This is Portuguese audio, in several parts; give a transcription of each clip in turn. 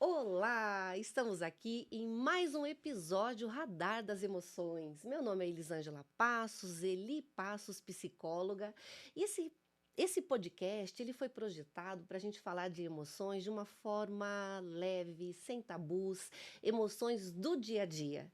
Olá, estamos aqui em mais um episódio Radar das Emoções. Meu nome é Elisângela Passos, Eli Passos, psicóloga. E esse podcast ele foi projetado para a gente falar de emoções de uma forma leve, sem tabus, emoções do dia a dia.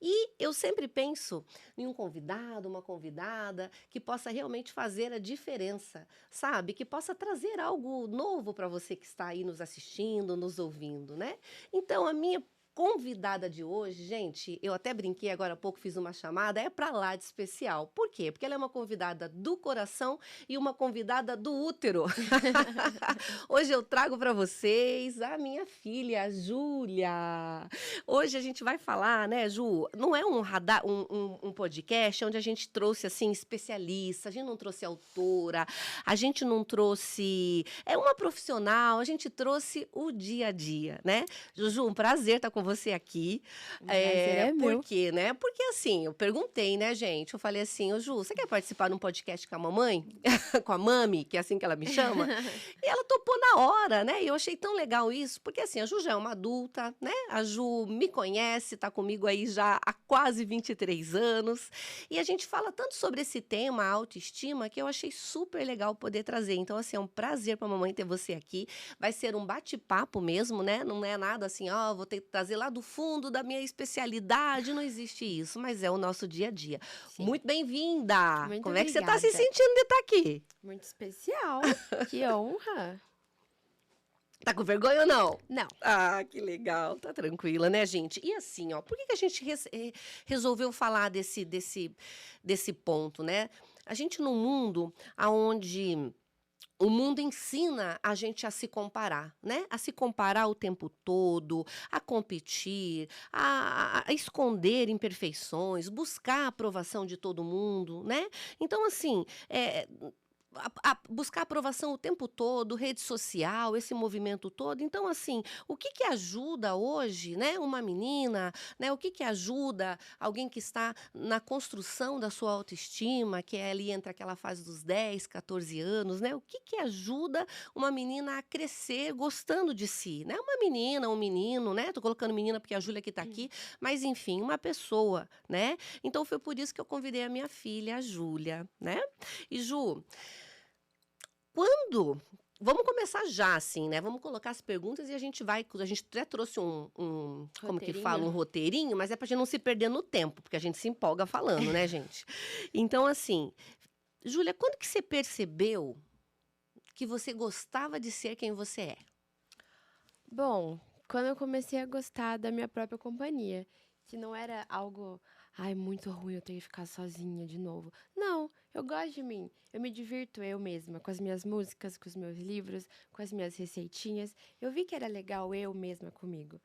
E eu sempre penso em um convidado, uma convidada que possa realmente fazer a diferença, sabe? Que possa trazer algo novo para você que está aí nos assistindo, nos ouvindo, né? Então, a minha convidada de hoje, gente, eu até brinquei agora há pouco, fiz uma chamada, é pra lá de especial. Por quê? Porque ela é uma convidada do coração e uma convidada do útero. Hoje eu trago para vocês a minha filha, a Júlia. Hoje a gente vai falar, né, Ju? Não é um podcast onde a gente trouxe, assim, especialista, a gente não trouxe autora, a gente não trouxe uma profissional, a gente trouxe o dia a dia, né? Juju, um prazer estar com você aqui. O prazer é Por meu. quê, né? Porque assim, eu perguntei, né, gente? Eu falei assim, ô Ju, você quer participar de um podcast com a mamãe? Com a mami, que é assim que ela me chama? E ela topou na hora, né? E eu achei tão legal isso, porque assim, a Ju já é uma adulta, né? A Ju me conhece, tá comigo aí já há quase 23 anos. E a gente fala tanto sobre esse tema, a autoestima, que eu achei super legal poder trazer. Então, assim, é um prazer pra mamãe ter você aqui. Vai ser um bate-papo mesmo, né? Não é nada assim, ó, vou ter que trazer lá do fundo da minha especialidade, não existe isso, mas é o nosso dia a dia. Sim. Muito bem-vinda! Muito Como é que você tá se obrigada. sentindo de estar aqui? Muito especial. Que honra. Tá com vergonha ou não? Não. Ah, que legal, tá tranquila, né, gente? E assim, ó, por que a gente resolveu falar desse ponto, né? A gente num mundo onde o mundo ensina a gente a se comparar, né? A se comparar o tempo todo, a competir, a esconder imperfeições, buscar a aprovação de todo mundo, né? Então, assim, buscar aprovação o tempo todo, rede social, esse movimento todo. Então, assim, o que que ajuda hoje, né, uma menina, né, o que que ajuda alguém que está na construção da sua autoestima, que é ali entre aquela fase dos 10, 14 anos, né, o que que ajuda uma menina a crescer gostando de si, né, uma menina, um menino, né, tô colocando menina porque a Júlia que tá aqui, mas enfim, uma pessoa, né, então foi por isso que eu convidei a minha filha, a Júlia, né, e Ju, quando vamos começar já, assim, né? Vamos colocar as perguntas e a gente vai. A gente até trouxe como que fala? Um Roteirinho. roteirinho, mas é pra gente não se perder no tempo, porque a gente se empolga falando, né, gente? Então, assim, Júlia, quando que você percebeu que você gostava de ser quem você é? Bom, quando eu comecei a gostar da minha própria companhia, que não era algo, ai, muito ruim eu ter que ficar sozinha de novo. Não, eu gosto de mim. Eu me divirto eu mesma, com as minhas músicas, com os meus livros, com as minhas receitinhas. Eu vi que era legal eu mesma comigo.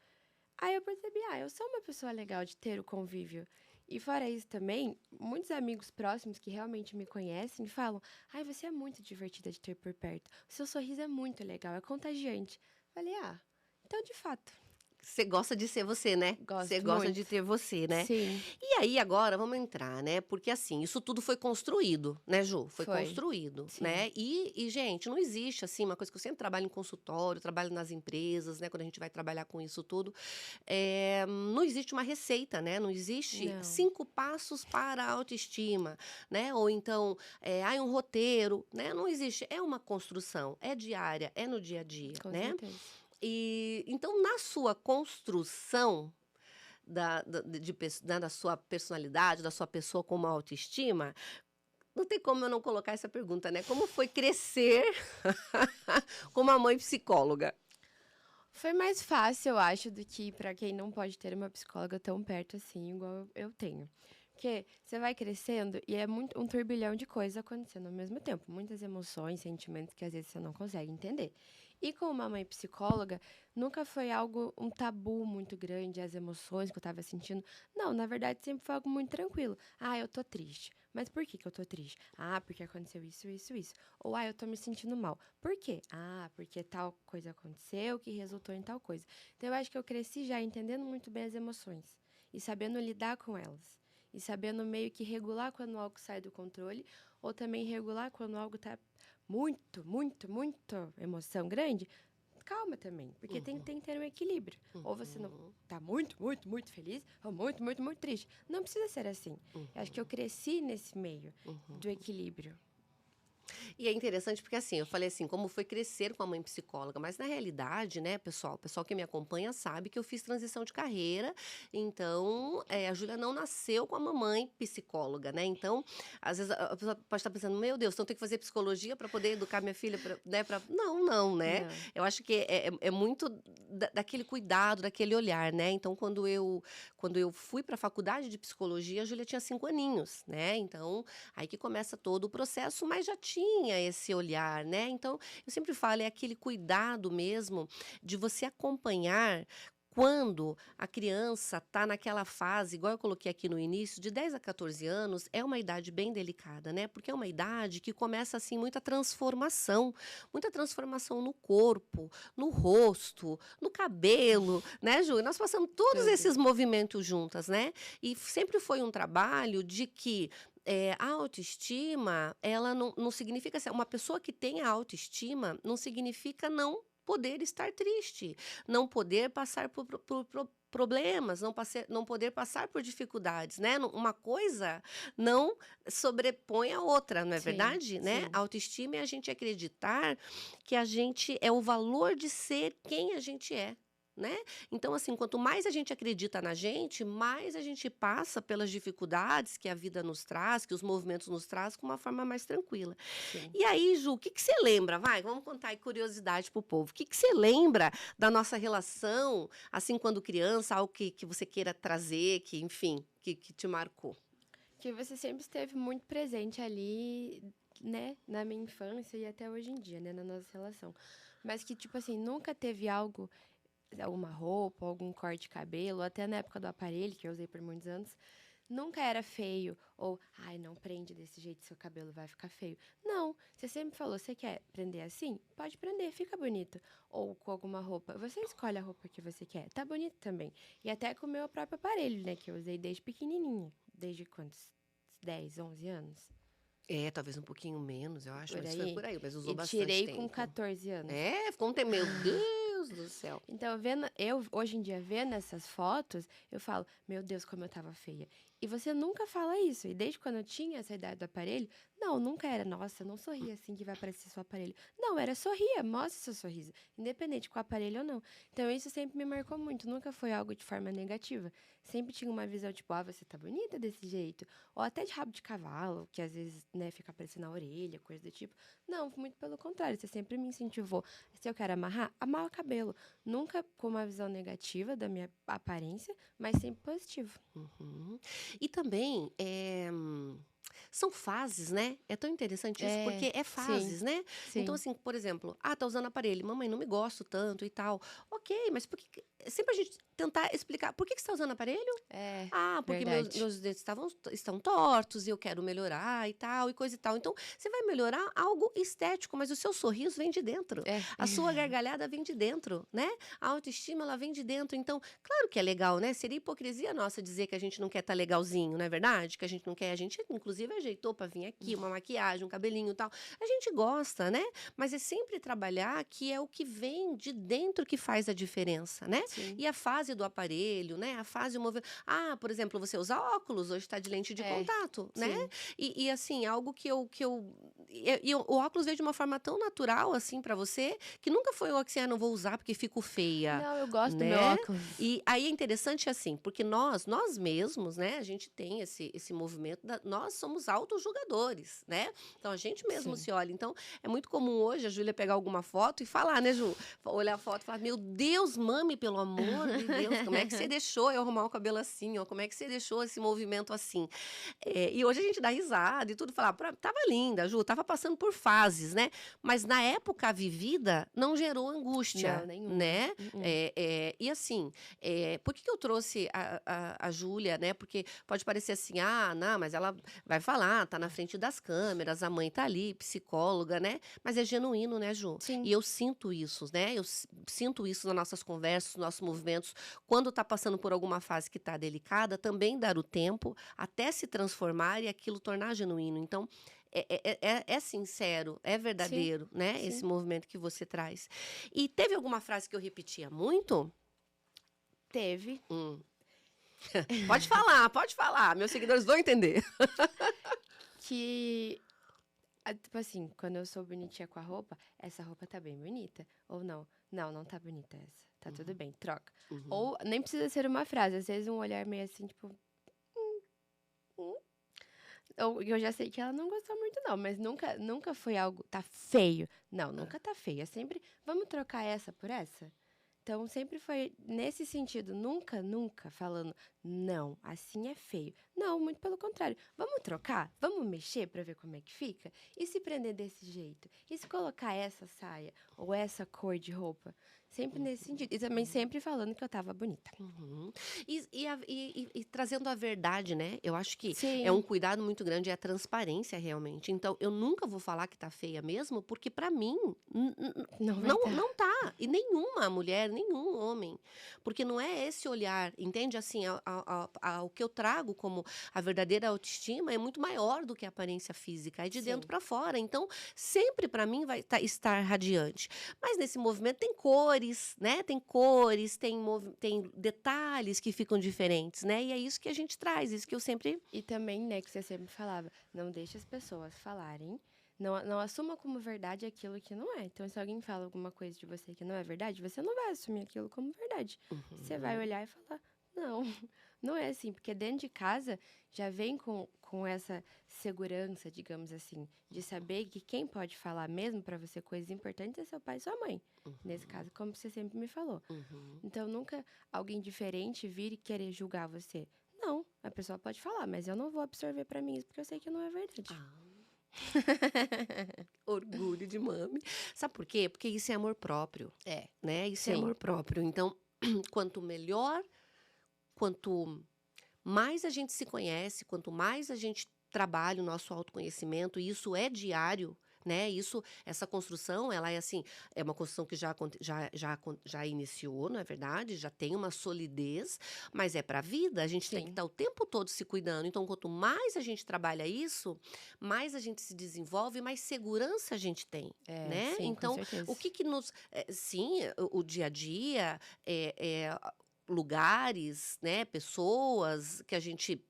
Aí eu percebi, eu sou uma pessoa legal de ter o convívio. E fora isso também, muitos amigos próximos que realmente me conhecem falam, ai, você é muito divertida de ter por perto. O seu sorriso é muito legal, é contagiante. Falei, então de fato, Você gosta de ser você, né? Você gosto gosta de muito. ter você, né? Sim, E aí, agora, vamos entrar, né? Porque, assim, isso tudo foi construído, né, Ju? Foi foi. construído, Sim. né? Gente, não existe, assim, uma coisa que eu sempre trabalho em consultório, trabalho nas empresas, né? Quando a gente vai trabalhar com isso tudo, não existe uma receita, né? Não existe Não, 5 passos para a autoestima, né? Ou então, um roteiro, né? Não existe. É uma construção, é diária, é no dia a dia, com né? certeza. E então, na sua construção da sua personalidade, da sua pessoa com uma autoestima, não tem como eu não colocar essa pergunta, né? Como foi crescer com uma mãe psicóloga? Foi mais fácil, eu acho, do que para quem não pode ter uma psicóloga tão perto assim, igual eu tenho. Porque você vai crescendo e é muito um turbilhão de coisas acontecendo ao mesmo tempo. Muitas emoções, sentimentos que às vezes você não consegue entender. E com uma mãe psicóloga, nunca foi algo, um tabu muito grande, as emoções que eu estava sentindo. Não, na verdade, sempre foi algo muito tranquilo. Eu tô triste. Mas por que que eu tô triste? Porque aconteceu isso, isso, isso. Ou, eu tô me sentindo mal. Por quê? Porque tal coisa aconteceu que resultou em tal coisa. Então, eu acho que eu cresci já entendendo muito bem as emoções e sabendo lidar com elas. E sabendo meio que regular quando algo sai do controle, ou também regular quando algo tá muito, muito, muito emoção grande, calma também. Porque tem que ter um equilíbrio. Ou você não tá muito, muito, muito feliz, ou muito, muito, muito triste. Não precisa ser assim. Eu acho que eu cresci nesse meio do equilíbrio. E é interessante porque, assim, eu falei assim, como foi crescer com a mãe psicóloga, mas na realidade, né, pessoal, o pessoal que me acompanha sabe que eu fiz transição de carreira, então, a Júlia não nasceu com a mamãe psicóloga, né? Então, às vezes a pessoa pode estar pensando, meu Deus, então tem que fazer psicologia para poder educar minha filha, né? Não, não, né? Não. Eu acho que é muito daquele cuidado, daquele olhar, né? Então, quando eu fui para a faculdade de psicologia, a Júlia tinha 5 aninhos, né? Então, aí que começa todo o processo, mas já tinha esse olhar, né? Então, eu sempre falo, é aquele cuidado mesmo de você acompanhar quando a criança está naquela fase, igual eu coloquei aqui no início, de 10 a 14 anos, é uma idade bem delicada, né? Porque é uma idade que começa assim muita transformação no corpo, no rosto, no cabelo, né, Ju? E nós passamos todos Tudo. esses movimentos juntas, né? E sempre foi um trabalho de que a autoestima, ela não significa assim, uma pessoa que tem a autoestima não significa não poder estar triste, não poder passar por problemas, não poder passar por dificuldades, né? Uma coisa não sobrepõe a outra, não é Sim, verdade, né? sim. A autoestima é a gente acreditar que a gente é o valor de ser quem a gente é. Né? Então, assim, quanto mais a gente acredita na gente, mais a gente passa pelas dificuldades que a vida nos traz, que os movimentos nos traz, com uma forma mais tranquila. Sim. E aí, Ju, o que você lembra? Vai, vamos contar aí curiosidade pro povo. O que você lembra da nossa relação, assim, quando criança, algo que você queira trazer, que, enfim, que te marcou? Que você sempre esteve muito presente ali, né, na minha infância e até hoje em dia, né, na nossa relação. Mas que, tipo assim, nunca teve algo, alguma roupa, algum corte de cabelo, até na época do aparelho, que eu usei por muitos anos, nunca era feio, ou, ai, não prende desse jeito, seu cabelo vai ficar feio. Não, você sempre falou, você quer prender assim? Pode prender, fica bonito. Ou com alguma roupa, você escolhe a roupa que você quer, tá bonito também. E até com o meu próprio aparelho, né, que eu usei desde pequenininha. Desde quantos? 10, 11 anos? Talvez um pouquinho menos, eu acho, Por mas foi aí. por aí, mas usou E bastante tirei com tempo. 14 anos. Ficou um tempo, meu Deus do céu. Então, eu hoje em dia vendo essas fotos, eu falo, meu Deus, como eu tava feia. E você nunca fala isso. E desde quando eu tinha essa idade do aparelho, não, nunca era, nossa, não sorria assim que vai aparecer seu aparelho. Não, era sorria, mostre seu sorriso, independente com o aparelho ou não. Então, isso sempre me marcou muito, nunca foi algo de forma negativa. Sempre tinha uma visão tipo, você tá bonita desse jeito. Ou até de rabo de cavalo, que às vezes, né, fica aparecendo na orelha, coisa do tipo. Não, muito pelo contrário, você sempre me incentivou. Se eu quero amarrar, amarra o cabelo. Nunca com uma visão negativa da minha aparência, mas sempre positivo. Uhum. E também, são fases, né? É tão interessante isso, porque é Sim, fases, né? Então, sim. assim, por exemplo, tá usando aparelho, mamãe, não me gosto tanto e tal. Ok, mas por que. Sempre a gente tentar explicar por que você está usando aparelho? É, Porque verdade. meus dentes estão tortos e eu quero melhorar e tal, e coisa e tal. Então, você vai melhorar algo estético, mas o seu sorriso vem de dentro. É. A sua gargalhada vem de dentro, né? A autoestima, ela vem de dentro. Então, claro que é legal, né? Seria hipocrisia nossa dizer que a gente não quer estar legalzinho, não é verdade? Que a gente não quer. A gente, inclusive, ajeitou para vir aqui, uma maquiagem, um cabelinho e tal. A gente gosta, né? Mas é sempre trabalhar que é o que vem de dentro que faz a diferença, né? Sim. E a fase do aparelho, né? A fase, o movimento. Por exemplo, você usa óculos, hoje está de lente de É, contato, né? sim. E assim, algo o óculos veio de uma forma tão natural, assim, para você, que nunca foi o que não vou usar porque fico feia, Não, eu gosto do meu né? óculos. E aí é interessante assim, porque nós mesmos, né? A gente tem esse movimento, nós somos autojulgadores, né? Então a gente mesmo Sim. se olha. Então é muito comum hoje a Júlia pegar alguma foto e falar, né, Ju? Olhar a foto e falar, meu Deus, mami, pelo amor de Deus, como é que você deixou eu arrumar o cabelo assim, ó? Como é que você deixou esse movimento assim? E hoje a gente dá risada e tudo, falar, tava linda, Ju, tava passando por fases, né? Mas na época vivida não gerou Não, angústia, nenhuma. né? Uh-uh. E assim, por que eu trouxe a Júlia, né? Porque pode parecer assim, não, mas ela vai falar, tá na frente das câmeras, a mãe tá ali, psicóloga, né? Mas é genuíno, né, Ju? Sim. E eu sinto isso, né? Eu sinto isso nas nossas conversas, nos nossos movimentos. Quando tá passando por alguma fase que tá delicada, também dar o tempo até se transformar e aquilo tornar genuíno. Então, é sincero, é Sim, verdadeiro, né? Esse sim. movimento que você traz. E teve alguma frase que eu repetia muito? Teve. Hum. Pode falar. Meus seguidores vão entender. Que, tipo assim, quando eu sou bonitinha com a roupa, essa roupa tá bem bonita. Ou não, não tá bonita essa. Tá tudo bem, troca. Uhum. Ou nem precisa ser uma frase, às vezes um olhar meio assim, tipo. Hum. Ou eu já sei que ela não gostou muito, não, mas nunca foi algo. Tá feio. Não, nunca tá feio. É sempre. Vamos trocar essa por essa? Então, sempre foi nesse sentido, nunca falando, não, assim é feio. Não, muito pelo contrário. Vamos trocar? Vamos mexer para ver como é que fica? E se prender desse jeito? E se colocar essa saia ou essa cor de roupa? Sempre nesse sentido. E também sempre falando que eu tava bonita. Uhum. E trazendo a verdade, né? Eu acho que é um Sim, cuidado muito grande, é a transparência realmente. Então, eu nunca vou falar que tá feia mesmo, porque pra mim não vai não dar. tá. E nenhuma mulher, nenhum homem. Porque não é esse olhar, entende? Assim, o que eu trago como a verdadeira autoestima é muito maior do que a aparência física, é de dentro Sim. pra fora. Então, sempre pra mim vai estar radiante. Mas nesse movimento tem cores, né? Tem cores, tem detalhes que ficam diferentes, né? E é isso que a gente traz, isso que eu sempre. E também, né, que você sempre falava, não deixe as pessoas falarem, não assuma como verdade aquilo que não é. Então, se alguém fala alguma coisa de você que não é verdade, você não vai assumir aquilo como verdade. Você vai Uhum, olhar e falar, não, não é assim, porque dentro de casa já vem com essa segurança, digamos assim, de saber que quem pode falar mesmo para você coisas importantes é seu pai e sua mãe. Nesse uhum, caso, como você sempre me falou. uhum. Então, nunca alguém diferente vir e querer julgar você. Não, a pessoa pode falar, mas eu não vou absorver pra mim isso porque eu sei que não é verdade. Ah, orgulho de mami. Sabe por quê? Porque isso é amor próprio, É, né? Isso é sim, amor próprio. Então, quanto melhor, quanto mais a gente se conhece, quanto mais a gente trabalha o nosso autoconhecimento, e isso é diário, né? Essa construção, ela é assim, é uma construção que já iniciou, não é verdade? Já tem uma solidez, mas é para a vida. A gente tem que sim. estar o tempo todo se cuidando. Então, quanto mais a gente trabalha isso, mais a gente se desenvolve, mais segurança a gente tem. É, Né? sim, com Então, certeza. o que que nos. Sim, o dia a dia, lugares, né, pessoas que a gente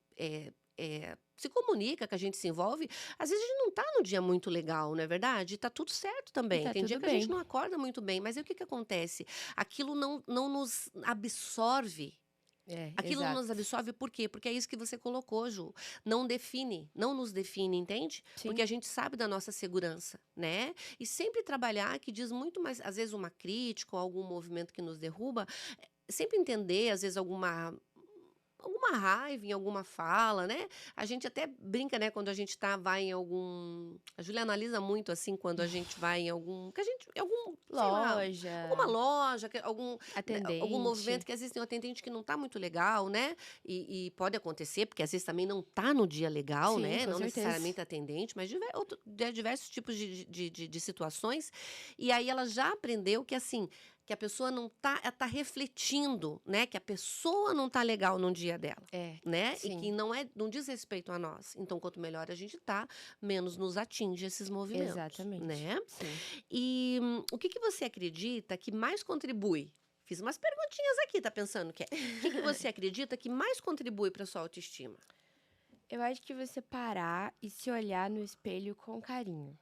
se comunica, que a gente se envolve, às vezes a gente não tá no dia muito legal, não é verdade? Tá tudo certo E também. tá Tem dia tudo que a gente bem. não acorda muito bem, mas aí o que que acontece? Aquilo não nos absorve. É, Aquilo não nos exato. absorve por quê? Porque é isso que você colocou, Ju. Não define, não nos define, entende? Porque Sim, a gente sabe da nossa segurança, né? E sempre trabalhar, que diz muito mais, às vezes, uma crítica ou algum movimento que nos derruba, sempre entender, às vezes, alguma raiva em alguma fala, né? A gente até brinca, né, quando a gente vai em algum. A Júlia analisa muito assim quando a gente vai em algum. Que a gente. Algum, sei lá, alguma loja, loja, né, algum movimento atendente. que às vezes tem um atendente que não tá muito legal, né? E pode acontecer, porque às vezes também não tá no dia legal, Sim, né? com Não certeza. necessariamente atendente, mas diversos tipos de situações. E aí ela já aprendeu que assim que a pessoa não tá, ela tá refletindo, né, que a pessoa não tá legal no dia dela, É, né, e que sim, não diz respeito a nós. Então, quanto melhor a gente tá, menos nos atinge esses movimentos, exatamente. né? Sim. E o que que você acredita que mais contribui? Fiz umas perguntinhas aqui, tá pensando que é? O que que você acredita que mais contribui para sua autoestima? Eu acho que você parar e se olhar no espelho com carinho.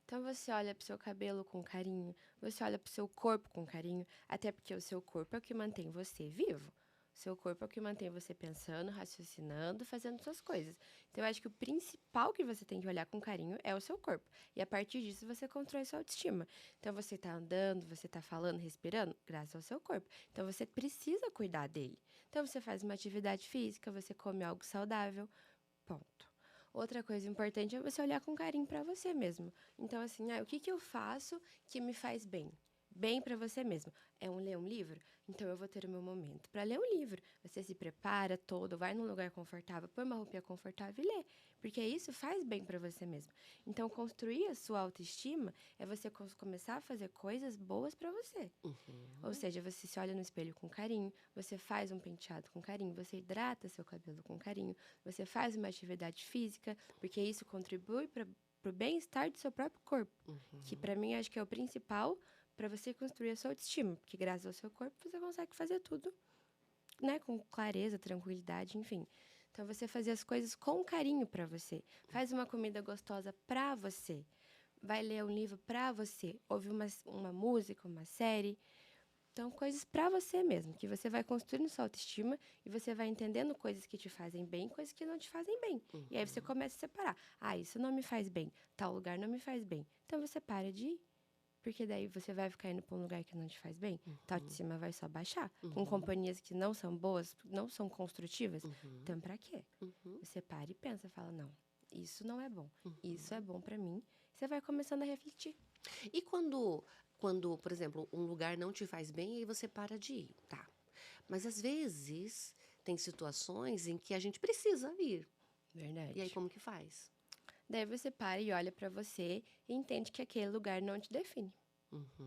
Então você olha pro seu cabelo com carinho, você olha pro seu corpo com carinho, até porque o seu corpo é o que mantém você vivo. O seu corpo é o que mantém você pensando, raciocinando, fazendo suas coisas. Então eu acho que o principal que você tem que olhar com carinho é o seu corpo. E a partir disso você constrói sua autoestima. Então você tá andando, você tá falando, respirando, graças ao seu corpo. Então você precisa cuidar dele. Então você faz uma atividade física, você come algo saudável, ponto. Outra coisa importante é você olhar com carinho para você mesmo. Então, assim, o que que eu faço que me faz bem? Bem para você mesmo. É ler um livro? Então eu vou ter o meu momento para ler um livro. Você se prepara todo, vai num lugar confortável, põe uma roupinha confortável e lê. Porque isso faz bem para você mesmo. Então, construir a sua autoestima é você começar a fazer coisas boas para você. Ou Uhum, seja, você se olha no espelho com carinho, você faz um penteado com carinho, você hidrata seu cabelo com carinho, você faz uma atividade física, porque isso contribui para pro bem-estar do seu próprio corpo. Que Uhum. pra mim acho que é o principal pra você construir a sua autoestima. Porque graças ao seu corpo você consegue fazer tudo, né? Com clareza, tranquilidade, enfim. Então você fazer as coisas com carinho pra você. Faz uma comida gostosa pra você. Vai ler um livro pra você. Ouve uma música, uma série. Então, coisas pra você mesmo, que você vai construindo sua autoestima e você vai entendendo coisas que te fazem bem, coisas que não te fazem bem. E aí você começa a separar. Ah, isso não me faz bem, tal lugar não me faz bem. Então você para de ir, porque daí você vai ficar indo pra um lugar que não te faz bem, tua autoestima vai só baixar. Com companhias que não são boas, não são construtivas, então pra quê? Você para e pensa, fala, não, isso não é bom, isso é bom pra mim. Você vai começando a refletir. E quando, por exemplo, um lugar não te faz bem, aí você para de ir, tá? Mas às vezes tem situações em que a gente precisa ir. Verdade. E aí como que faz? Daí você para e olha pra você e entende que aquele lugar não te define.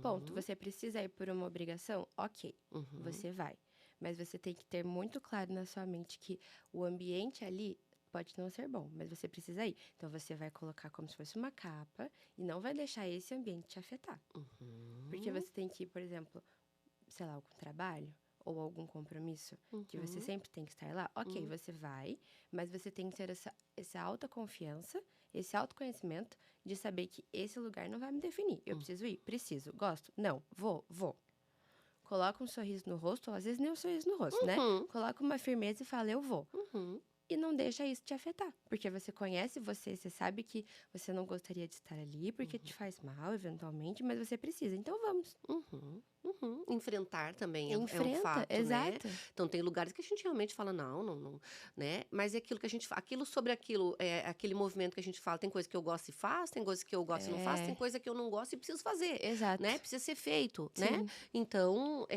Ponto. Você precisa ir por uma obrigação? Ok, você vai. Mas você tem que ter muito claro na sua mente que o ambiente ali pode não ser bom, mas você precisa ir. Então você vai colocar como se fosse uma capa e não vai deixar esse ambiente te afetar. Porque você tem que ir, por exemplo, sei lá, algum trabalho ou algum compromisso que você sempre tem que estar lá, ok, você vai, mas você tem que ter essa autoconfiança, esse autoconhecimento de saber que esse lugar não vai me definir. Eu preciso ir? Preciso. Gosto? Não. Vou. Coloca um sorriso no rosto, ou às vezes nem um sorriso no rosto, né? Coloca uma firmeza e fala, eu vou. E não deixa isso te afetar. Porque você conhece você sabe que você não gostaria de estar ali, porque te faz mal, eventualmente, mas você precisa. Então vamos. Enfrentar também é um Enfrenta, fato, né? exato. Então tem lugares que a gente realmente fala, não, né? Mas é aquilo que a gente fala, aquilo sobre aquilo, aquele movimento que a gente fala, tem coisa que eu gosto e faço, tem coisa que eu gosto e não faço, tem coisa que eu não gosto e preciso fazer. Exato. Né? Precisa ser feito, né? Sim. Então,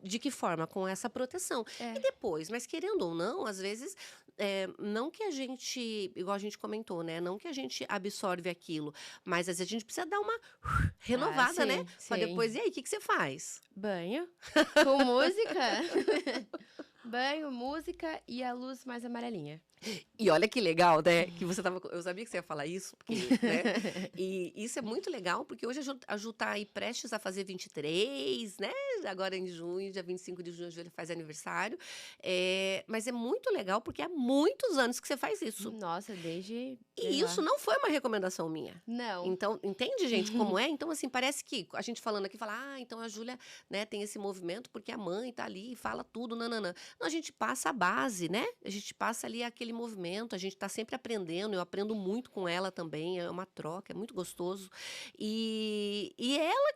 de que forma? Com essa proteção. E depois, mas querendo ou não, às vezes, não que a gente, igual a gente comentou, né? Não que a gente absorve aquilo, mas às vezes a gente precisa dar uma renovada, né? Pra depois, e aí, o que você faz? Banho, com música. Banho, música e a luz mais amarelinha. E olha que legal, né? Que você tava. Eu sabia que você ia falar isso, porque, né? E isso é muito legal, porque hoje a Ju tá aí prestes a fazer 23, né? Agora em junho, dia 25 de junho, ele faz aniversário. Mas é muito legal, porque há muitos anos que você faz isso. Nossa, desde. E isso não foi uma recomendação minha. Não. Então, entende, gente, como é? Então, assim, parece que a gente falando aqui, fala, então a Júlia, né, tem esse movimento porque a mãe tá ali e fala tudo, nananã. Não, a gente passa a base, né? A gente passa ali aquele movimento, a gente tá sempre aprendendo, eu aprendo muito com ela também, é uma troca, é muito gostoso. E ela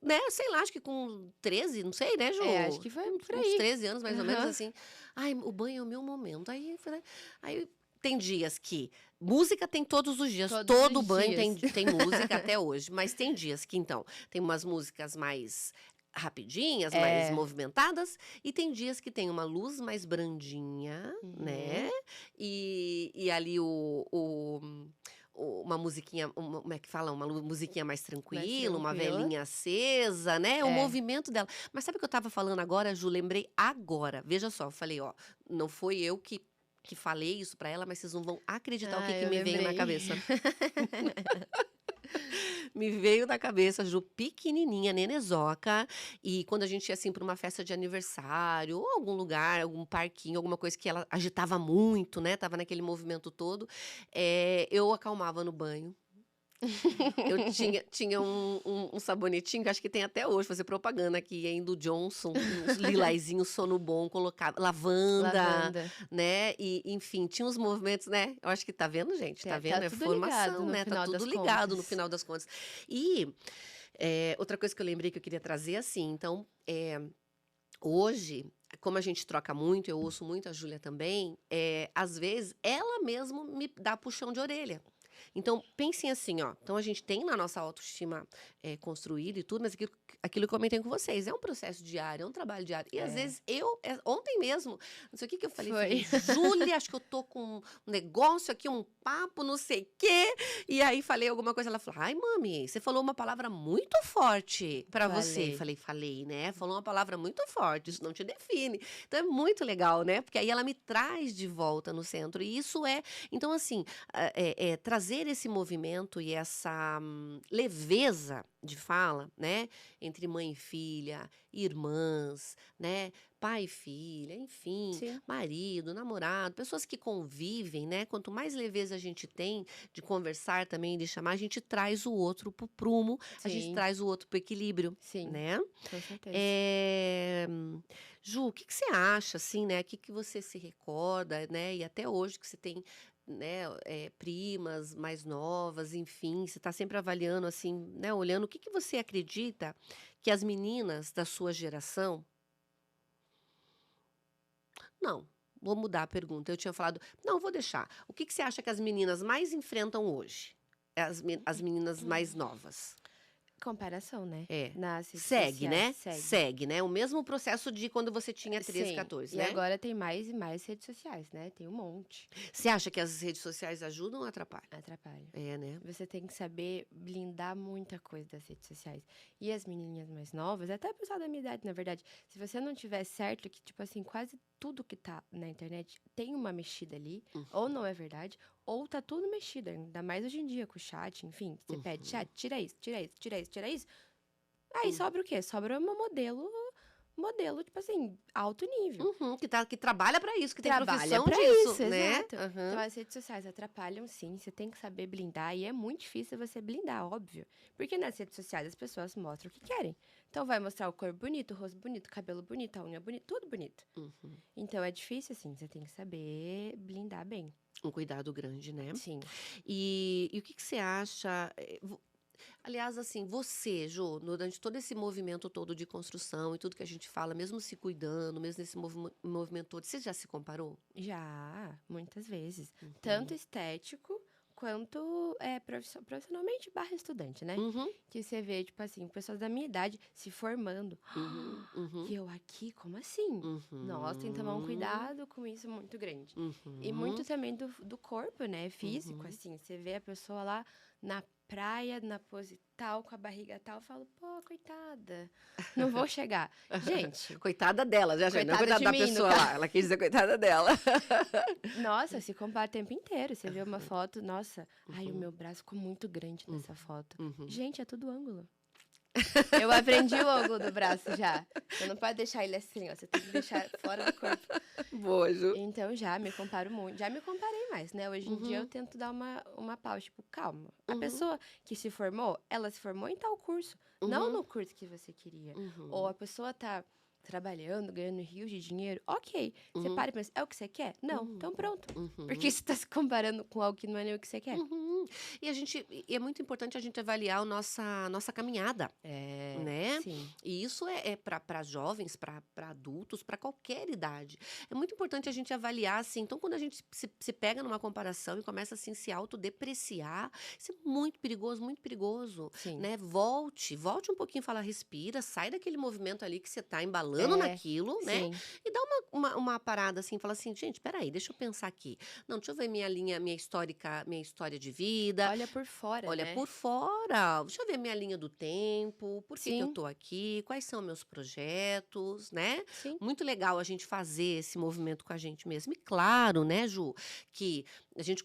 né, sei lá, acho que com 13, não sei, né, Ju? Acho que foi por Uns aí. 13 anos, mais ou menos, assim. Ai, o banho é o meu momento. Aí tem dias que música tem todos os dias, todo banho tem música até hoje, mas tem dias que, então, tem umas músicas mais rapidinhas, mais movimentadas, e tem dias que tem uma luz mais brandinha, né? E ali uma musiquinha, como é que fala? Uma musiquinha mais tranquila, uma velhinha acesa, né? O movimento dela. Mas sabe o que eu tava falando agora, Ju? Lembrei agora. Veja só, eu falei, ó, não foi eu que falei isso pra ela, mas vocês não vão acreditar o que me veio na cabeça. Me veio na cabeça, Ju, pequenininha, nenezoca, e quando a gente ia, assim, pra uma festa de aniversário, ou algum lugar, algum parquinho, alguma coisa que ela agitava muito, né, tava naquele movimento todo, eu acalmava no banho. Eu tinha um sabonetinho, que acho que tem até hoje, fazer propaganda aqui, hein, do Johnson, uns lilazinhos, sono bom, colocava lavanda, né, e enfim, tinha uns movimentos, né, eu acho que tá vendo, gente, tá vendo, é formação, né, tá tudo ligado no final das contas. E outra coisa que eu lembrei que eu queria trazer, assim, então, hoje, como a gente troca muito, eu ouço muito a Júlia também, às vezes ela mesmo me dá puxão de orelha. Então, pensem assim, ó. Então, a gente tem na nossa autoestima construída e tudo, mas aquilo que eu comentei com vocês, é um processo diário, é um trabalho diário. E às vezes ontem mesmo, não sei o que eu falei, Júlia, acho que eu tô com um negócio aqui, papo, não sei o quê. E aí falei alguma coisa, ela falou, ai, mami, você falou uma palavra muito forte pra você. Falei, né? Falou uma palavra muito forte, isso não te define. Então é muito legal, né? Porque aí ela me traz de volta no centro. E isso então assim, trazer esse movimento e essa leveza de fala, né? Entre mãe e filha, irmãs, né? Pai e filha, enfim, Sim, marido, namorado, pessoas que convivem, né? Quanto mais leveza a gente tem de conversar também, de chamar, a gente traz o outro pro prumo, a gente sim, traz o outro pro equilíbrio, sim, né? com certeza. Eh, Ju, o que que você acha, assim, né? O que que você se recorda, né? E até hoje que você tem, né, primas mais novas, enfim, você está sempre avaliando, assim, né? Olhando, o que que você acredita que as meninas da sua geração não, vou mudar a pergunta. Eu tinha falado, não, vou deixar. O que que você acha que as meninas mais enfrentam hoje? As meninas mais novas. Comparação, né? É. Nas redes Segue, sociais, né? segue. Segue, né? O mesmo processo de quando você tinha 13, Sim, 14, e né? agora tem mais e mais redes sociais, né? Tem um monte. Você acha que as redes sociais ajudam ou atrapalham? Atrapalha. É, né? Você tem que saber blindar muita coisa das redes sociais. E as menininhas mais novas, até o pessoal da minha idade, na verdade, se você não tiver certo que, tipo assim, quase tudo que tá na internet tem uma mexida ali, ou não é verdade, ou tá tudo mexido, ainda mais hoje em dia com o chat, enfim, você pede chat, tira isso, tira isso, tira isso, tira isso. Aí sobra o quê? Sobra uma modelo, tipo assim, alto nível. Uhum, que trabalha para isso, que tem Trabalha profissão pra disso, isso, né? exato. Aham. Então as redes sociais atrapalham sim, você tem que saber blindar e é muito difícil você blindar, óbvio. Porque nas redes sociais as pessoas mostram o que querem. Então vai mostrar o corpo bonito, o rosto bonito, o cabelo bonito, a unha bonita, tudo bonito. Uhum. Então é difícil assim, você tem que saber blindar bem. Um cuidado grande, né? Sim. E o que que você acha? Aliás, assim, você, Jô, durante todo esse movimento todo de construção e tudo que a gente fala, mesmo se cuidando, mesmo nesse movimento todo, você já se comparou? Já, muitas vezes. Tanto Uhum. estético quanto profissionalmente barra estudante, né? Uhum. Que você vê, tipo assim, pessoas da minha idade se formando. Uhum. Uhum. E eu aqui, como assim? Nossa, tem que tomar um Uhum. cuidado com isso muito grande. E muito Uhum. também do corpo, né? Físico, Uhum. assim. Você vê a pessoa lá na praia, na pose tal, com a barriga tal. Eu falo, pô, coitada. Não vou chegar. Gente, Coitada dela, já, não é coitada coitada de da mim, no pessoa caso. lá. Ela quis dizer coitada dela. Nossa, se compara o tempo inteiro. Você vê uma foto, nossa, ai, o Uhum. meu braço ficou muito grande nessa foto. Uhum. Gente, é tudo ângulo. Eu aprendi o ângulo do braço já. Você não pode deixar ele assim, ó. Você tem que deixar fora do corpo. Boa, Ju. Então já me comparo muito. Já me comparei mais, né? Hoje em dia eu Uhum. tento dar uma pausa, tipo, calma. A Uhum. pessoa que se formou, ela se formou em tal curso, não Uhum. no curso que você queria. Ou Uhum. a pessoa tá trabalhando, ganhando rios de dinheiro, ok. Você Uhum. para e pensa, é o que você quer? Não, então pronto. Uhum. Porque você tá se comparando com algo que não é nem o que você quer. Uhum. E é muito importante a gente avaliar a nossa caminhada, É, né? sim. E isso é para jovens, para adultos, para qualquer idade. É muito importante a gente avaliar, assim. Então, quando a gente se pega numa comparação e começa assim, se autodepreciar, isso é muito perigoso, Sim. né? Volte um pouquinho, fala, respira, sai daquele movimento ali que você tá embalando É, naquilo, né? sim. E dá uma parada assim, fala assim, gente, peraí, deixa eu pensar aqui. Não, deixa eu ver minha história de vida. Olha por fora, Olha, né? por fora, deixa eu ver minha linha do tempo, por que que eu Sim, tô aqui, quais são meus projetos, né? sim. Muito legal a gente fazer esse movimento com a gente mesmo. E claro, né, Ju, que a gente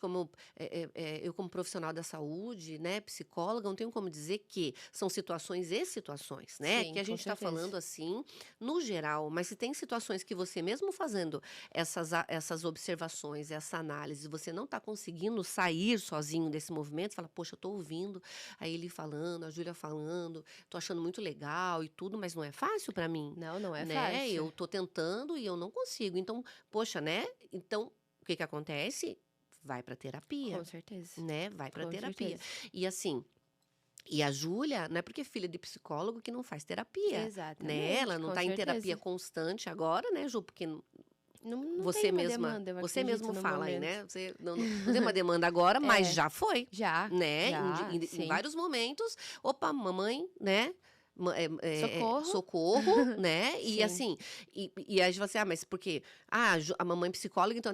eu como profissional da saúde, né, psicóloga, não tenho como dizer que são situações e situações, né? Sim, Que a com gente está certeza. falando assim, no geral, mas se tem situações que você mesmo fazendo essas observações, essa análise, você não está conseguindo sair sozinho desse movimento, você fala, poxa, eu estou ouvindo a ele falando, a Júlia falando, estou achando muito legal e tudo, mas não é fácil para mim, Não, não é né? fácil. Eu estou tentando e eu não consigo. Então, poxa, né? Então, o que que acontece? Vai para terapia, Com certeza. né? Vai para Com terapia. certeza. E assim, e a Júlia, não é porque é filha de psicólogo que não faz terapia, né? Ela Exatamente, não com está em terapia certeza. constante agora, né, Ju? Porque Não tem você uma mesma demanda, eu você acredito, mesmo no fala aí, momento. né, você não tem uma demanda agora, mas É, já foi, já, né, já, em sim. vários momentos. "Opa, mamãe, né, Socorro. socorro", né, e Sim. assim, e aí a gente fala assim: "Ah, mas por quê? Ah, a mamãe é psicóloga, então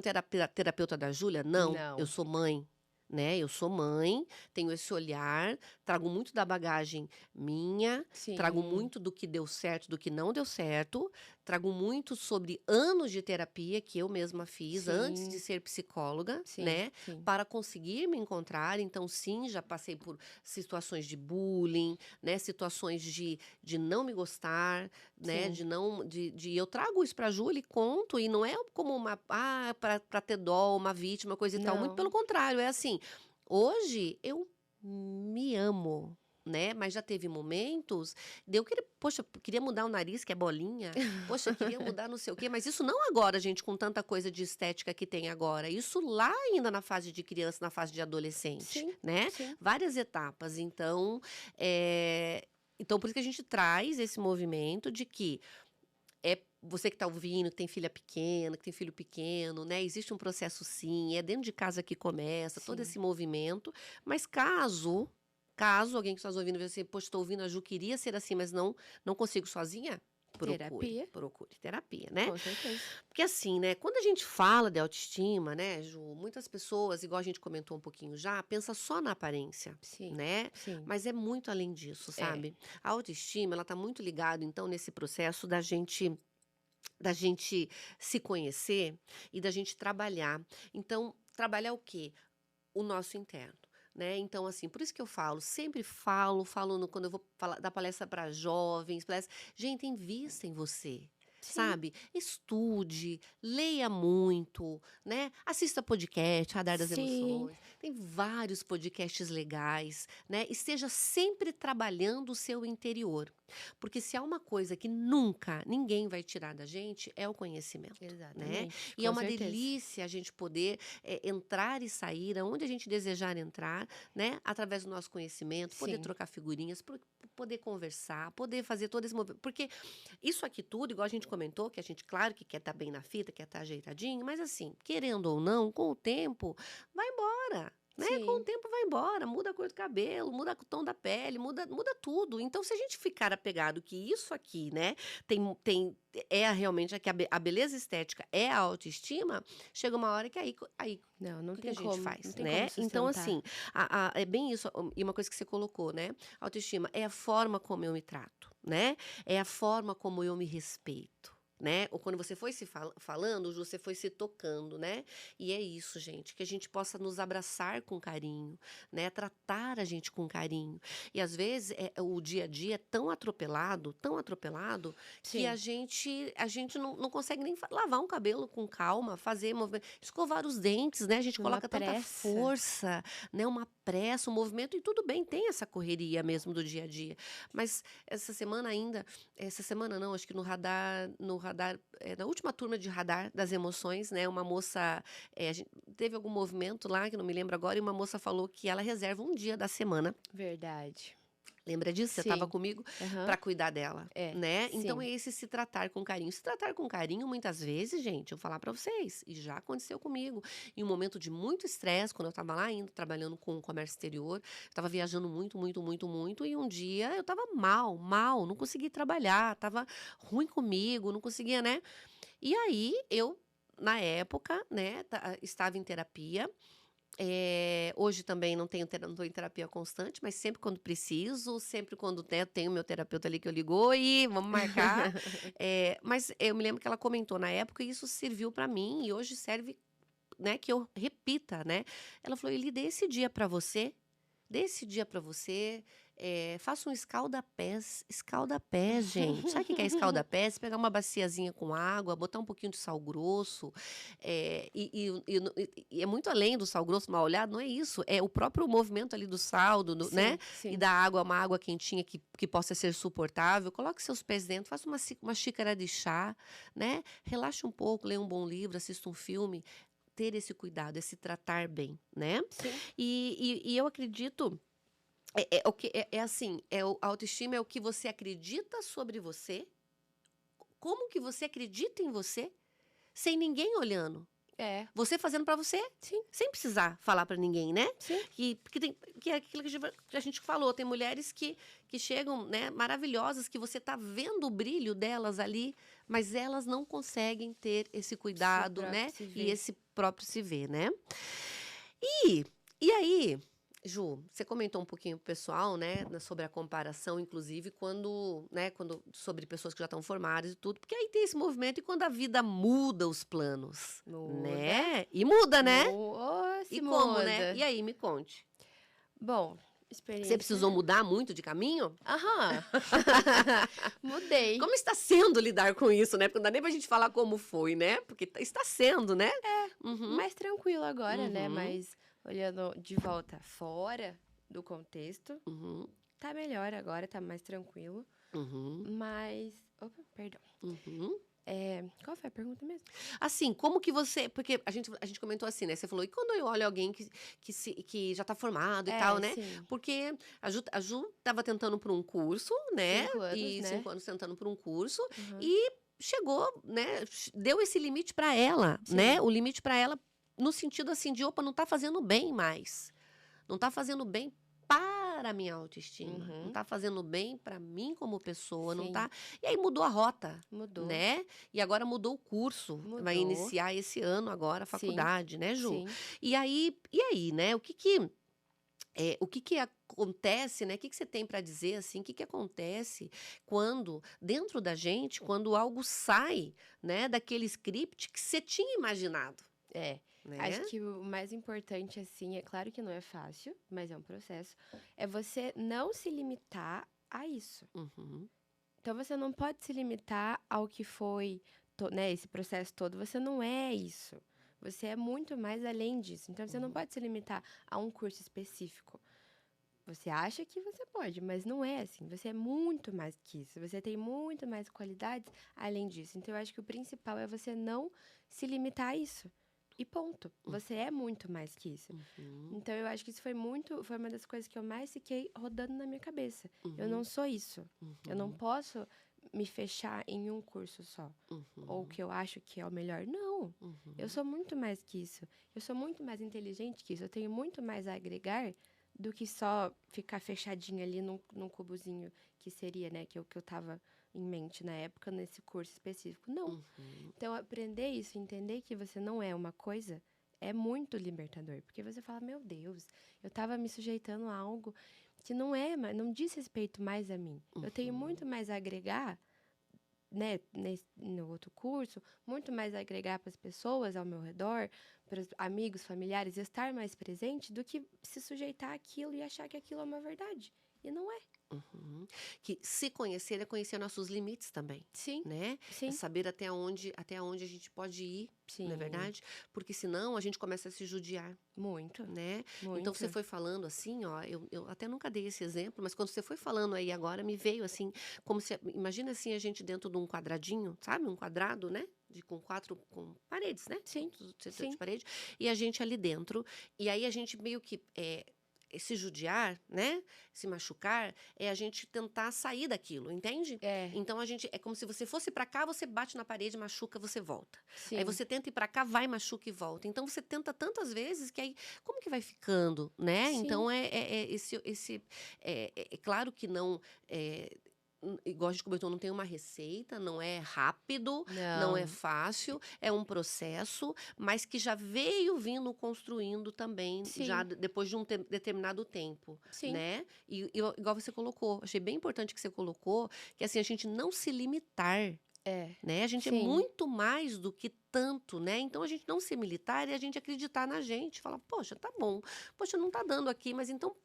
terapeuta da Júlia?". "Não, eu Não. sou mãe". né? Eu sou mãe, tenho esse olhar, trago muito da bagagem minha, trago Sim, muito do que deu certo, do que não deu certo, trago muito sobre anos de terapia que eu mesma fiz antes de sim, ser psicóloga, sim, né? sim, Para conseguir me encontrar. Então, sim, já passei por situações de bullying, né? Situações de não me gostar, né? sim. De não, de eu trago isso para a Júlia e conto, e não é como uma, para ter dó, uma vítima, coisa e tal. Muito pelo Não. contrário, é assim. Hoje eu me amo, né? Mas já teve momentos de eu querer, poxa, queria mudar o nariz, que é bolinha. Poxa, queria mudar não sei o quê, mas isso não agora, gente, com tanta coisa de estética que tem agora. Isso lá ainda na fase de criança, na fase de adolescente, Sim, né? sim. Várias etapas. Então, por isso que a gente traz esse movimento de que é você que está ouvindo, que tem filha pequena, que tem filho pequeno, né? Existe um processo sim, é dentro de casa que começa todo Sim. esse movimento, mas caso alguém que está ouvindo veja assim, poxa, estou ouvindo a Ju, queria ser assim, mas não consigo sozinha, Terapia, procure terapia, né? com certeza. Porque assim, né, quando a gente fala de autoestima, né, Ju, muitas pessoas, igual a gente comentou um pouquinho já, pensa só na aparência, Sim, né? sim. Mas é muito além disso, É. sabe? A autoestima, ela tá muito ligada, então, nesse processo da gente se conhecer e da gente trabalhar. Então, trabalhar o quê? O nosso interno. Né? Então, assim, por isso que eu falo, sempre falo quando eu vou falar, dar palestra para jovens, gente, invista em você. Sim, Sabe? Estude, leia muito, né? Assista podcast, Radar das sim, Emoções. Tem vários podcasts legais, né? Esteja sempre trabalhando o seu interior. Porque se há uma coisa que nunca ninguém vai tirar da gente, é o conhecimento, né? exatamente, E é com uma certeza. delícia a gente poder entrar e sair aonde a gente desejar entrar, né? Através do nosso conhecimento, poder Sim, trocar figurinhas, poder conversar, poder fazer todo esse movimento. Porque isso aqui tudo, igual a gente comentou, que a gente, claro que quer estar bem na fita, quer estar ajeitadinho, mas assim, querendo ou não, com o tempo, vai embora. Né? Com o sim. tempo vai embora, muda a cor do cabelo, muda o tom da pele, muda tudo. Então, se a gente ficar apegado que isso aqui, né, realmente aqui a beleza estética é a autoestima, chega uma hora que aí Não, o não que que a tem gente como, não faz, tem como né? Então, sustentar. assim, é bem isso, e uma coisa que você colocou, né? Autoestima é a forma como eu me trato, né? É a forma como eu me respeito. Né? Ou quando você foi se falando, você foi se tocando, né? E é isso, gente, que a gente possa nos abraçar com carinho, né? Tratar a gente com carinho. E às vezes o dia a dia é tão atropelado, que a Sim, gente, a gente não consegue nem lavar um cabelo com calma, fazer movimento, escovar os dentes, né? A gente numa coloca tanta pressa. força, né? Uma pressa, um movimento, e tudo bem, tem essa correria mesmo do dia a dia. Mas essa semana não, acho que no radar, na última turma de radar das emoções, né? Uma moça, teve algum movimento lá, que não me lembro agora, e uma moça falou que ela reserva um dia da semana. Verdade. Lembra disso? Você estava Sim. comigo para Aham. cuidar dela, É, né? Então sim. é esse se tratar com carinho. Se tratar com carinho, muitas vezes, gente, eu vou falar para vocês, e já aconteceu comigo, em um momento de muito estresse, quando eu estava lá indo trabalhando com o comércio exterior, estava viajando muito, muito, muito, muito, e um dia eu estava mal, não conseguia trabalhar, estava ruim comigo, não conseguia, né? E aí eu, na época, né, estava em terapia. Hoje também não estou em terapia constante, mas sempre quando preciso, sempre quando, né, tenho meu terapeuta ali que eu ligo e vamos marcar. Mas eu me lembro que ela comentou na época e isso serviu para mim e hoje serve, né, que eu repita, né? Ela falou: Eli, dê esse dia para você, faça um escalda-pés, gente. Sabe o que que é escalda-pés? Pegar uma baciazinha com água, botar um pouquinho de sal grosso, e é muito além do sal grosso mal olhado, não é isso, é o próprio movimento ali do sal, né, Sim, e sim. da água, uma água quentinha que possa ser suportável, coloque seus pés dentro, faça uma xícara de chá, né, relaxe um pouco, leia um bom livro, assista um filme, ter esse cuidado, esse tratar bem, né. Sim. E eu acredito, o que assim, a autoestima é o que você acredita sobre você, como que você acredita em você, sem ninguém olhando. É. Você fazendo pra você, Sim, sem precisar falar pra ninguém, né. sim. Que é aquilo que a gente falou, tem mulheres que chegam, né, maravilhosas, que você tá vendo o brilho delas ali, mas elas não conseguem ter esse Se cuidado, próprio né, se e vê. esse próprio se ver, né. E E aí, Ju, você comentou um pouquinho pro pessoal, né, sobre a comparação, inclusive, sobre pessoas que já estão formadas e tudo, porque aí tem esse movimento e quando a vida muda os planos, Muda. né? E muda, né? Se E como, né? muda. E aí, me conte. Bom, Você experiência. precisou mudar muito de caminho? Aham. Mudei. Como está sendo lidar com isso, né? Porque não dá nem pra gente falar como foi, né? Porque está sendo, né? Uhum, Mais tranquilo agora, né? uhum, Mas olhando de volta fora do contexto, uhum, tá melhor agora, tá mais tranquilo. uhum, Mas. Opa, perdão. uhum. Qual foi a pergunta mesmo? Assim, como que você. Porque a gente comentou assim, né? Você falou, e quando eu olho alguém que já tá formado e tal, né? Sim. Porque a Ju tava tentando por um curso, né? 5 anos, E né? 5 anos tentando por um curso. Uhum. E chegou, né? Deu esse limite pra ela, Sim. né? O limite pra ela no sentido assim de, opa, não tá fazendo bem mais. Não tá fazendo bem para a minha autoestima. Não Uhum. tá fazendo bem para mim como pessoa, não Sim. tá. E aí mudou a rota, Mudou. né? E agora mudou o curso. Vai Mudou. iniciar esse ano agora a Sim. faculdade, né, Ju? Sim. E aí, né? O que que acontece, né? O que que você tem para dizer assim? O que que acontece quando dentro da gente, quando algo sai, né, daquele script que você tinha imaginado, né? Acho que o mais importante, assim, é claro que não é fácil, mas é um processo, é você não se limitar a isso. Uhum, Então, você não pode se limitar ao que foi, né, esse processo todo. Você não é isso. Você é muito mais além disso. Então, você não pode se limitar a um curso específico. Você acha que você pode, mas não é assim. Você é muito mais que isso. Você tem muito mais qualidades além disso. Então, eu acho que o principal é você não se limitar a isso. E ponto. Você é muito mais que isso. uhum, Então, eu acho que isso foi uma das coisas que eu mais fiquei rodando na minha cabeça. Eu não sou isso. Eu não posso me fechar em um curso só. Ou que eu acho que é o melhor. Não. Eu sou muito mais que isso. Eu sou muito mais inteligente que isso. Eu tenho muito mais a agregar do que só ficar fechadinha ali num cubozinho que seria, né, que eu tava em mente na época, nesse curso específico. Não. Então, aprender isso, entender que você não é uma coisa, é muito libertador. Porque você fala, meu Deus, eu tava me sujeitando a algo que não diz respeito mais a mim. Eu tenho muito mais a agregar, né, no outro curso, muito mais a agregar para as pessoas ao meu redor, para os amigos, familiares, estar mais presente do que se sujeitar àquilo e achar que aquilo é uma verdade. E não é. uhum. Que se conhecer é conhecer nossos limites também, Sim, né? É sim, saber até onde a gente pode ir, não é sim. verdade? Porque senão a gente começa a se judiar, Muito, né? Então muito. você foi falando assim, ó, eu até nunca dei esse exemplo, mas quando você foi falando aí agora, me veio assim, como se, imagina assim a gente dentro de um quadradinho, sabe? Um quadrado, né? Com paredes, né? Sim, Setor de sim. parede, e a gente ali dentro, e aí a gente meio que se judiar, né? Se machucar, é a gente tentar sair daquilo, entende? É, Então é como se você fosse pra cá, você bate na parede, machuca, você volta. Aí sim. você tenta ir pra cá, vai, machuca e volta. Então você tenta tantas vezes que aí como que vai ficando, né? Sim. Então é claro que não igual a gente comentou, não tem uma receita, não é rápido, não é Não. fácil, é um processo, mas que já veio vindo construindo também, já Sim, depois de um determinado tempo, sim. né? E igual você colocou, achei bem importante que você colocou, que assim, a gente não se limitar, É, né? A gente é sim. muito mais do que tanto, né? Então a gente não ser militar e a gente acreditar na gente, falar, poxa, tá bom, poxa, não tá dando aqui, mas então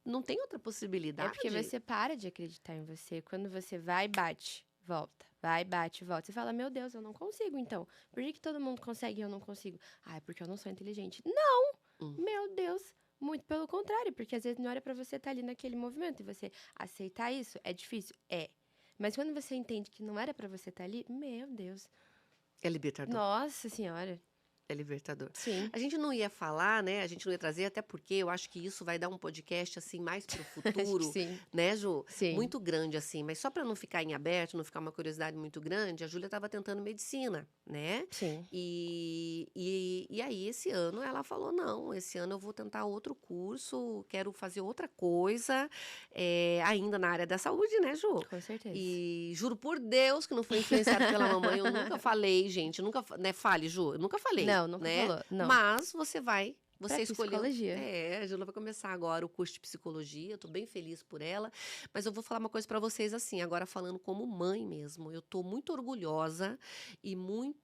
não tem outra É possibilidade. porque você para de acreditar em você. Quando você vai, bate, volta. Vai, bate, volta. Você fala, meu Deus, eu não consigo, então. Por que todo mundo consegue e eu não consigo? Ah, é porque eu não sou inteligente. Não! Hum. Meu Deus! Muito pelo contrário, porque às vezes não era pra você estar ali naquele movimento e você aceitar isso é difícil? É. Mas quando você entende que não era pra você estar ali, meu Deus. É libertador. Nossa Senhora. É libertador. Sim. A gente não ia falar, né? A gente não ia trazer, até porque eu acho que isso vai dar um podcast assim mais pro Acho que futuro, sim. né, Ju? Sim. Muito grande assim, mas só para não ficar em aberto, não ficar uma curiosidade muito grande, a Júlia estava tentando medicina, né? Sim. E aí esse ano ela falou não, esse ano eu vou tentar outro curso, quero fazer outra coisa, ainda na área da saúde, né, Ju? Com certeza. E juro por Deus que não foi influenciada pela mamãe, eu nunca falei, gente, nunca, né, fale, Ju, eu nunca falei, Não, nunca né? falou. Não. Mas você vai Você Pra escolheu. psicologia. A Júlia vai começar agora o curso de psicologia. Eu tô bem feliz por ela. Mas eu vou falar uma coisa para vocês assim, agora falando como mãe mesmo. Eu tô muito orgulhosa e muito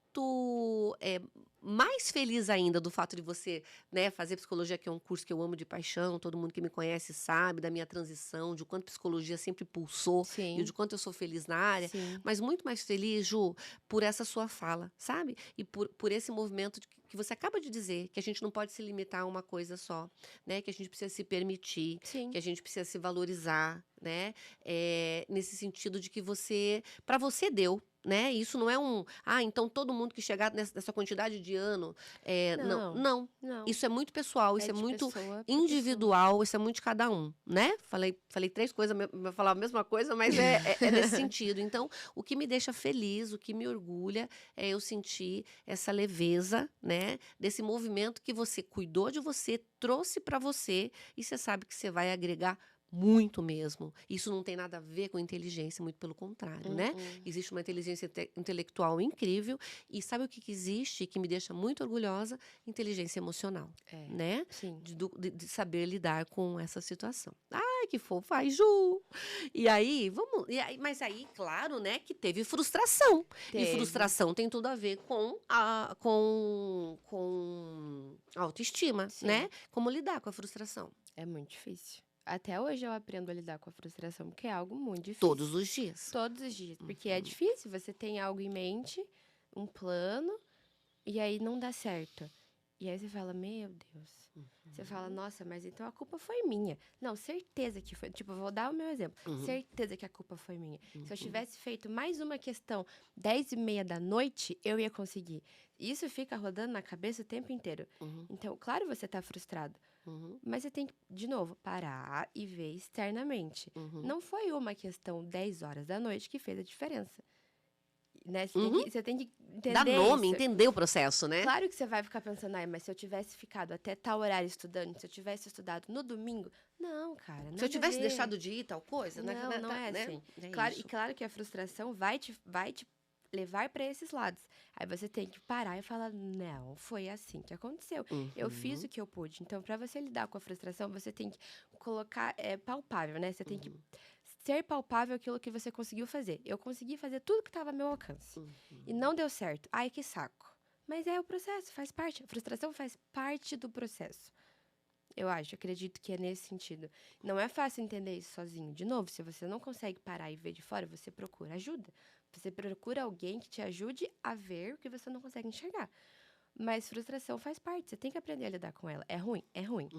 mais feliz ainda do fato de você, né, fazer psicologia, que é um curso que eu amo de paixão. Todo mundo que me conhece sabe da minha transição, de quanto psicologia sempre pulsou e de Sim, quanto eu sou feliz na área. sim. Mas muito mais feliz, Ju, por essa sua fala, sabe? E por esse movimento que você acaba de dizer, que a gente não pode se limitar a uma coisa só, né? Que a gente precisa se permitir, Sim. que a gente precisa se valorizar, né? Nesse sentido de que para você deu, né? Isso não é então todo mundo que chegar nessa quantidade de ano, não, Não, não. não. Isso é muito pessoal, É isso é de muito pessoa pra pessoa. individual, isso é muito de cada um, né? Falei três coisas, vou falar a mesma coisa, mas é nesse sentido. Então, o que me deixa feliz, o que me orgulha, é eu sentir essa leveza, né? Desse movimento que você cuidou de você, trouxe para você, e você sabe que você vai agregar muito mesmo. Isso não tem nada a ver com inteligência, muito pelo contrário, né? Uh-uh. Existe uma inteligência intelectual incrível, e sabe o que existe que me deixa muito orgulhosa? Inteligência emocional, É, né? sim. De saber lidar com essa situação. Ai, que fofa, ai, Ju! E aí, mas aí, claro, né, que teve frustração. E Teve. frustração tem tudo a ver com a autoestima, né? Sim. Como lidar com a frustração. É muito difícil. Até hoje eu aprendo a lidar com a frustração, porque é algo muito Todos difícil. os dias. Todos os dias. Porque é difícil, você tem algo em mente, um plano, e aí não dá certo. E aí você fala, meu Deus. Você fala, nossa, mas então a culpa foi minha. Não, certeza que foi. Tipo, eu vou dar o meu exemplo. Certeza que a culpa foi minha. Se eu tivesse feito mais uma questão 10h30 da noite, eu ia conseguir. Isso fica rodando na cabeça o tempo inteiro. Então, claro, você tá frustrado. Mas você tem que, de novo, parar e ver externamente. Não foi uma questão 10 horas da noite que fez a diferença. Né? Você tem que Dá entender nome, isso. entender o processo, né? Claro que você vai ficar pensando, mas se eu tivesse ficado até tal horário estudando, se eu tivesse estudado no domingo. Não, cara, nada Se eu tivesse a ver. deixado de ir, tal coisa, Não, não é né? assim. É Claro, e isso. claro que a frustração vai te levar para esses lados. Aí você tem que parar e falar, não, foi assim que aconteceu. Eu fiz o que eu pude. Então, para você lidar com a frustração, você tem que colocar palpável, né? Você tem que ser palpável aquilo que você conseguiu fazer. Eu consegui fazer tudo que estava ao meu alcance. E não deu certo. Ai, que saco. Mas é o processo, faz parte. A frustração faz parte do processo. Eu acredito que é nesse sentido. Não é fácil entender isso sozinho. De novo, se você não consegue parar e ver de fora, você procura ajuda. Você procura alguém que te ajude a ver o que você não consegue enxergar. Mas frustração faz parte. Você tem que aprender a lidar com ela. É ruim? É ruim.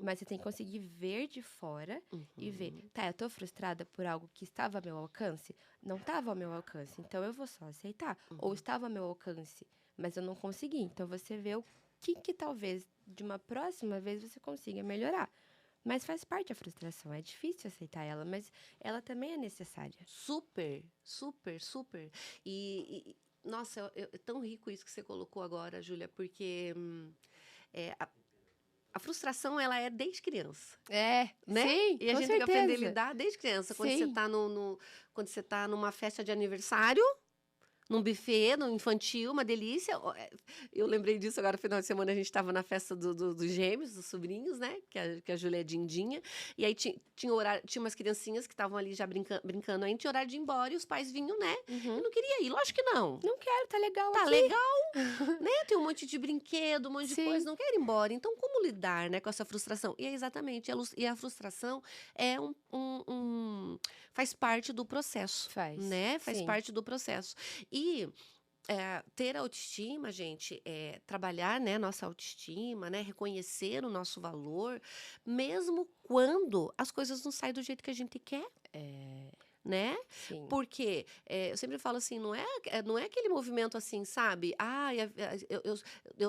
Mas você tem que conseguir ver de fora e ver. Tá, eu tô frustrada por algo que estava ao meu alcance? Não estava ao meu alcance. Então eu vou só aceitar. Ou estava ao meu alcance, mas eu não consegui. Então você vê o que talvez de uma próxima vez você consiga melhorar. Mas faz parte da frustração. É difícil aceitar ela, mas ela também é necessária. Super, super, super. Nossa, é tão rico isso que você colocou agora, Júlia, porque a frustração, ela é desde criança, né? Sim, E a com gente tem que aprender a certeza. lidar desde criança. Quando você Sim. tá quando você tá numa festa de aniversário, num buffet, no infantil, uma delícia. Eu lembrei disso agora no final de semana, a gente estava na festa dos gêmeos, dos sobrinhos, né? Que a Júlia é Dindinha. E aí tinha horário, tinha umas criancinhas que estavam ali já brincando, aí tinha horário de ir embora e os pais vinham, né? Eu não queria ir, lógico que não. Não quero, tá legal Tá aqui. legal, né? Tem um monte de brinquedo, um monte de Sim. coisa, não quero ir embora. Então, como lidar, né, com essa frustração? E é exatamente, e a frustração é faz parte do processo, Faz, né? Faz sim. parte do processo. E ter autoestima, gente, trabalhar, né, nossa autoestima, né, reconhecer o nosso valor, mesmo quando as coisas não saem do jeito que a gente quer, né? Sim. Porque eu sempre falo assim, não é aquele movimento assim, sabe?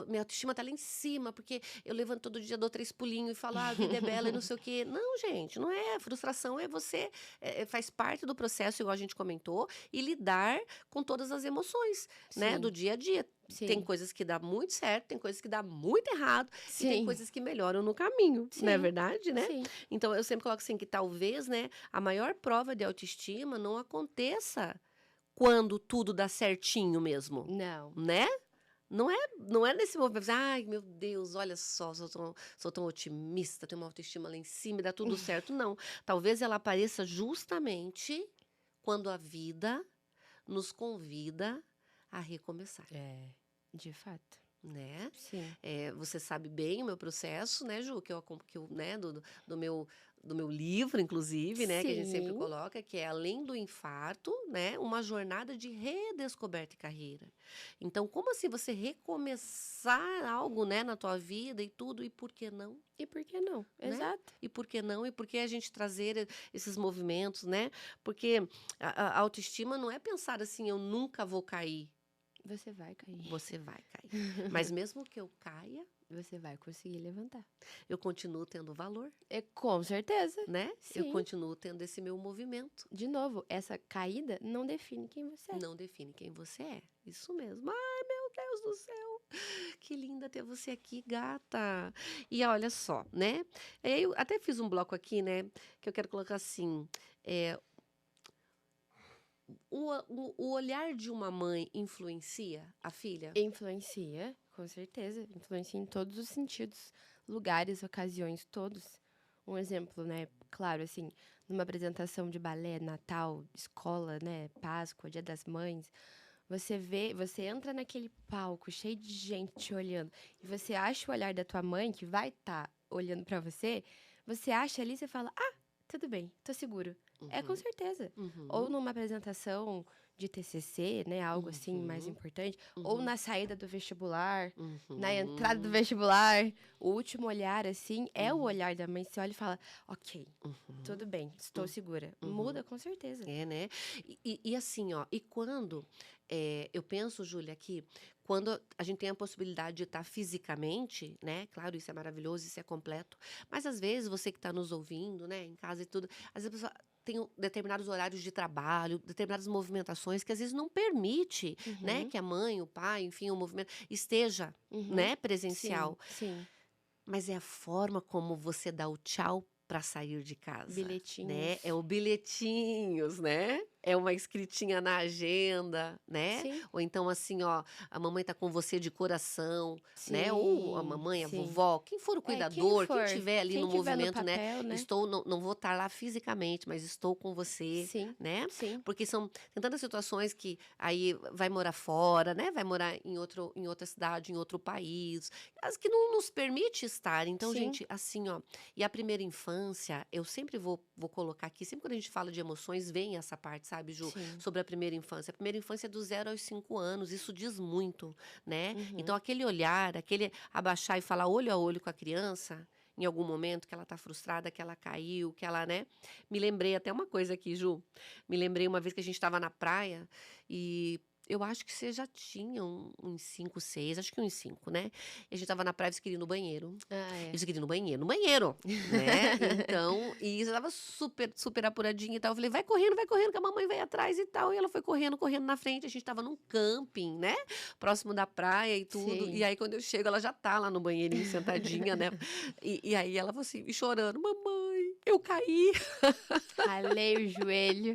Minha autoestima tá lá em cima, porque eu levanto todo dia, dou 3 pulinhos e falo, a vida é bela e não sei o quê. Não, gente, não é. Frustração é você, faz parte do processo, igual a gente comentou, e lidar com todas as emoções, né? Sim. Do dia a dia. Sim. Tem coisas que dá muito certo, tem coisas que dá muito errado, e tem Sim. coisas que melhoram no caminho, não é Sim. verdade, né? Sim. Então, eu sempre coloco assim, que talvez, né, a maior prova de autoestima não aconteça quando tudo dá certinho mesmo, Não. né? Não é nesse movimento, ai, meu Deus, olha só, sou tão otimista, tenho uma autoestima lá em cima e dá tudo certo. Não. Talvez ela apareça justamente quando a vida nos convida a recomeçar, É, de fato. né? Sim. Você sabe bem o meu processo, né, Ju, né, do meu livro, inclusive, né, que a gente sempre Sim. coloca, que é Além do Infarto, né, uma jornada de redescoberta e carreira. Então, como assim você recomeçar algo, né, na tua vida e tudo, e por que não, E por que não? né? Exato. E por que não? E por que a gente trazer esses movimentos, né? Porque a autoestima não é pensar assim, eu nunca vou cair. Você vai cair. Você vai cair. Mas mesmo que eu caia, Você vai conseguir levantar. eu continuo tendo valor, Com certeza. né? Eu Sim. continuo tendo esse meu movimento. De novo, essa caída não define quem você é. Não define quem você é. Isso mesmo. Ai, meu Deus do céu. Que linda ter você aqui, gata. E olha só, né? Eu até fiz um bloco aqui, né? Que eu quero colocar assim. é, o olhar de uma mãe influencia a filha? Influencia, com certeza. Influencia em todos os sentidos, lugares, ocasiões, todos. Um exemplo, né? Claro, assim, numa apresentação de balé, Natal, escola, né? Páscoa, Dia das Mães, você entra naquele palco cheio de gente te olhando e você acha o olhar da tua mãe que vai estar olhando pra você, você acha ali, você fala, ah, tudo bem, tô seguro. É com Uhum, certeza. Ou uhum, numa apresentação de TCC, né, algo assim mais uhum, importante, ou uhum, na saída do vestibular, na entrada do uhum, vestibular, o último olhar assim é o uhum, olhar da mãe, você olha e fala, OK, uhum, tudo bem, estou uhum, segura. uhum. Muda com certeza. É, né? E assim, ó, e quando eu penso, Júlia, que quando a gente tem a possibilidade de estar fisicamente, né? Claro, isso é maravilhoso, isso é completo. Mas às vezes você que está nos ouvindo, né, em casa e tudo, às vezes a pessoa tem determinados horários de trabalho, determinadas movimentações que às vezes não permite, né, Uhum. que a mãe, o pai, enfim, o movimento esteja, Uhum. né, Sim, presencial. sim. Mas é a forma como você dá o tchau para sair de casa, né, é Bilhetinhos. o bilhetinhos, né, é uma escritinha na agenda, né, Sim, ou então assim, ó, a mamãe tá com você de coração, né, ou a sim, mamãe, a sim. vovó, quem for o É, quem cuidador, quem for, tiver ali quem no tiver no movimento, né, papel, né? não vou estar lá fisicamente, mas estou com você, Sim, né, sim. porque tem tantas situações que aí vai morar fora, né, vai morar em outra cidade, em outro país, as que não nos permite estar. Então, Sim. gente, assim, ó, e a primeira infância, eu sempre vou colocar aqui, sempre quando a gente fala de emoções, vem essa parte, sabe, Ju, Sim. sobre a primeira infância. A primeira infância é do 0 aos 5 anos, isso diz muito, né? Então, Uhum. aquele olhar, aquele abaixar e falar olho a olho com a criança, em algum momento que ela tá frustrada, que ela caiu, que ela, né? Me lembrei até uma coisa aqui, Ju. Me lembrei uma vez que a gente estava na praia e eu acho que você já tinha uns 5, 6, acho que uns 5, né? E a gente estava na praia e você queria ir no banheiro. Ah, E é. você queria ir no banheiro, né? Então, e você estava super, super apuradinha e tal. Eu falei, vai correndo, que a mamãe vai atrás e tal. E ela foi correndo, correndo na frente. A gente estava num camping, né? Próximo da praia e tudo. E Sim. aí, quando eu chego, ela já tá lá no banheirinho, sentadinha, né? E aí ela falou assim, e chorando, mamãe, eu caí. Ralei o joelho.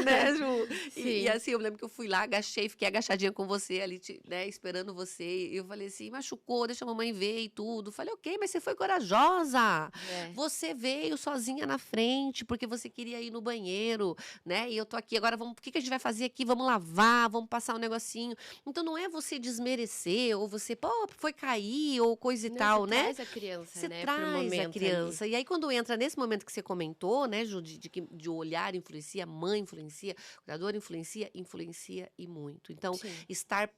Né, Ju? E Sim. assim, eu lembro que eu fui lá, agachei, fiquei agachadinha com você ali, né, esperando você. E eu falei assim, machucou, deixa a mamãe ver e tudo. Falei, ok, mas você foi corajosa. É. Você veio sozinha na frente, porque você queria ir no banheiro, né? E eu tô aqui, agora vamos, o que que a gente vai fazer aqui? Vamos lavar, vamos passar um negocinho. Então não é você desmerecer, ou você, pô, foi cair, ou coisa e Não, você tal, né? traz a criança, Você né, pro traz a momento ali. criança. E aí, quando entra nesse momento que você comentou, né, Ju, de o olhar influencia, mãe influencia, cuidador influencia, influencia e muito. Então, Sim. estar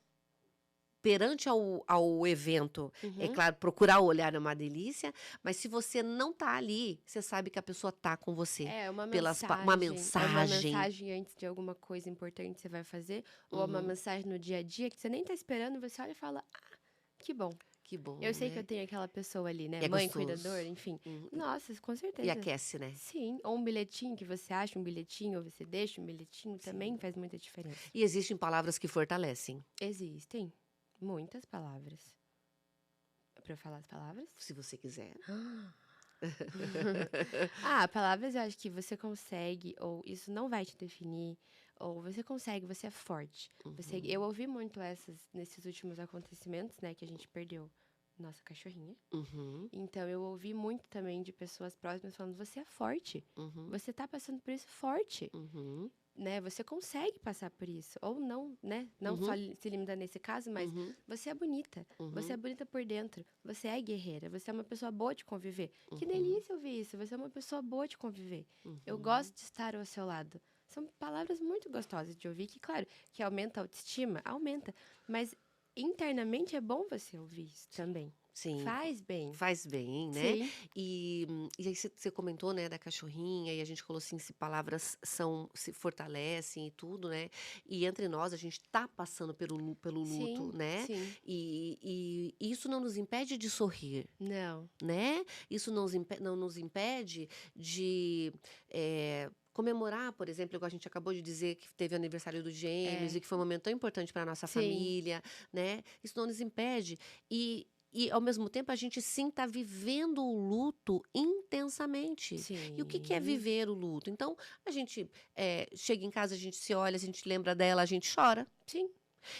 perante ao evento, é Uhum. claro, procurar o olhar é uma delícia, mas se você não tá ali, você sabe que a pessoa tá com você. É uma Uma mensagem. É uma mensagem. mensagem antes de alguma coisa importante que você vai fazer, ou é uma Uhum. mensagem no dia a dia que você nem tá esperando, você olha e fala: "Ah, que bom. Que Eu bom, sei que eu né? tenho aquela pessoa ali, né, E é mãe, cuidador, gostoso. enfim". Uhum. Nossa, com E certeza. aquece, né? Sim, ou um bilhetinho que você acha um bilhetinho, ou você deixa um bilhetinho, também Sim. faz muita diferença. E existem palavras que fortalecem. Existem muitas palavras. É pra eu falar as palavras? Se você quiser. Ah, palavras eu acho que você consegue, ou isso não vai te definir, Ou você consegue, você é forte. Eu ouvi muito essas nesses últimos acontecimentos, né, que a gente perdeu nossa cachorrinha. Uhum, Então eu ouvi muito também de pessoas próximas falando: você é forte. uhum, Você tá passando por isso forte, uhum, né? Você consegue passar por isso. Ou não, né? Não só uhum, se limita nesse caso, mas uhum, você é bonita. Você é uhum, bonita por dentro. Você é guerreira. Você é uma pessoa boa de conviver. Que uhum, delícia ouvir isso. Você é uma pessoa boa de conviver. Eu uhum. gosto de estar ao seu lado. São palavras muito gostosas de ouvir, que, claro, que aumenta a autoestima, aumenta. Mas internamente é bom você ouvir isso também. Sim, Faz bem. faz bem, né. Sim, E aí você comentou, né, da cachorrinha e a gente falou assim, se palavras se fortalecem e tudo, né, e entre nós a gente tá passando pelo luto, sim, né, sim. e isso não nos impede de sorrir, Não. né, isso não nos impede de, comemorar, por exemplo, igual a gente acabou de dizer que teve o aniversário dos gêmeos É. e que foi um momento tão importante para nossa Sim, família, né, isso não nos impede. E ao mesmo tempo a gente sim está vivendo o luto intensamente. E o que que é sim, viver o luto? Então, a gente, chega em casa, a gente se olha, a gente lembra dela, a gente chora. sim,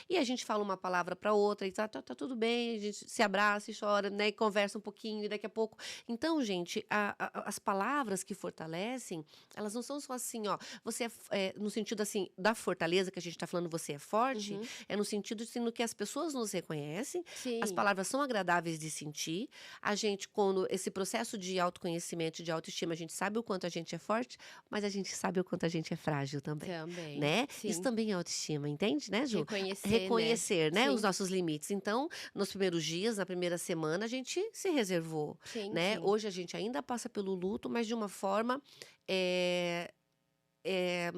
E a gente fala uma palavra para outra e tá tudo bem, a gente se abraça e chora, né, e conversa um pouquinho e daqui a pouco então, gente, as palavras que fortalecem, elas não são só assim, ó, você no sentido, assim, da fortaleza que a gente tá falando, você é forte, uhum, é no sentido, assim, no que as pessoas nos reconhecem, as sim, palavras são agradáveis de sentir, a gente quando esse processo de autoconhecimento, de autoestima, a gente sabe o quanto a gente é forte, mas a gente sabe o quanto a gente é frágil também, também, né. Isso sim. também é autoestima, entende, né, Ju? Reconhecer, né. Reconhecer, né, os Sim, nossos limites. Então, nos primeiros dias, na primeira semana, a gente se reservou, sim, né. sim, Hoje a gente ainda passa pelo luto, mas de uma forma, eh eh,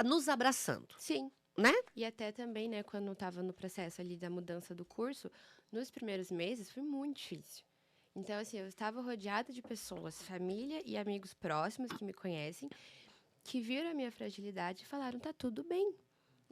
nos abraçando, sim. né. E até também, né, quando eu estava no processo ali da mudança do curso, nos primeiros meses foi muito difícil. Então, assim, eu estava rodeada de pessoas, família e amigos próximos que me conhecem, que viram a minha fragilidade e falaram: "Tá tudo bem.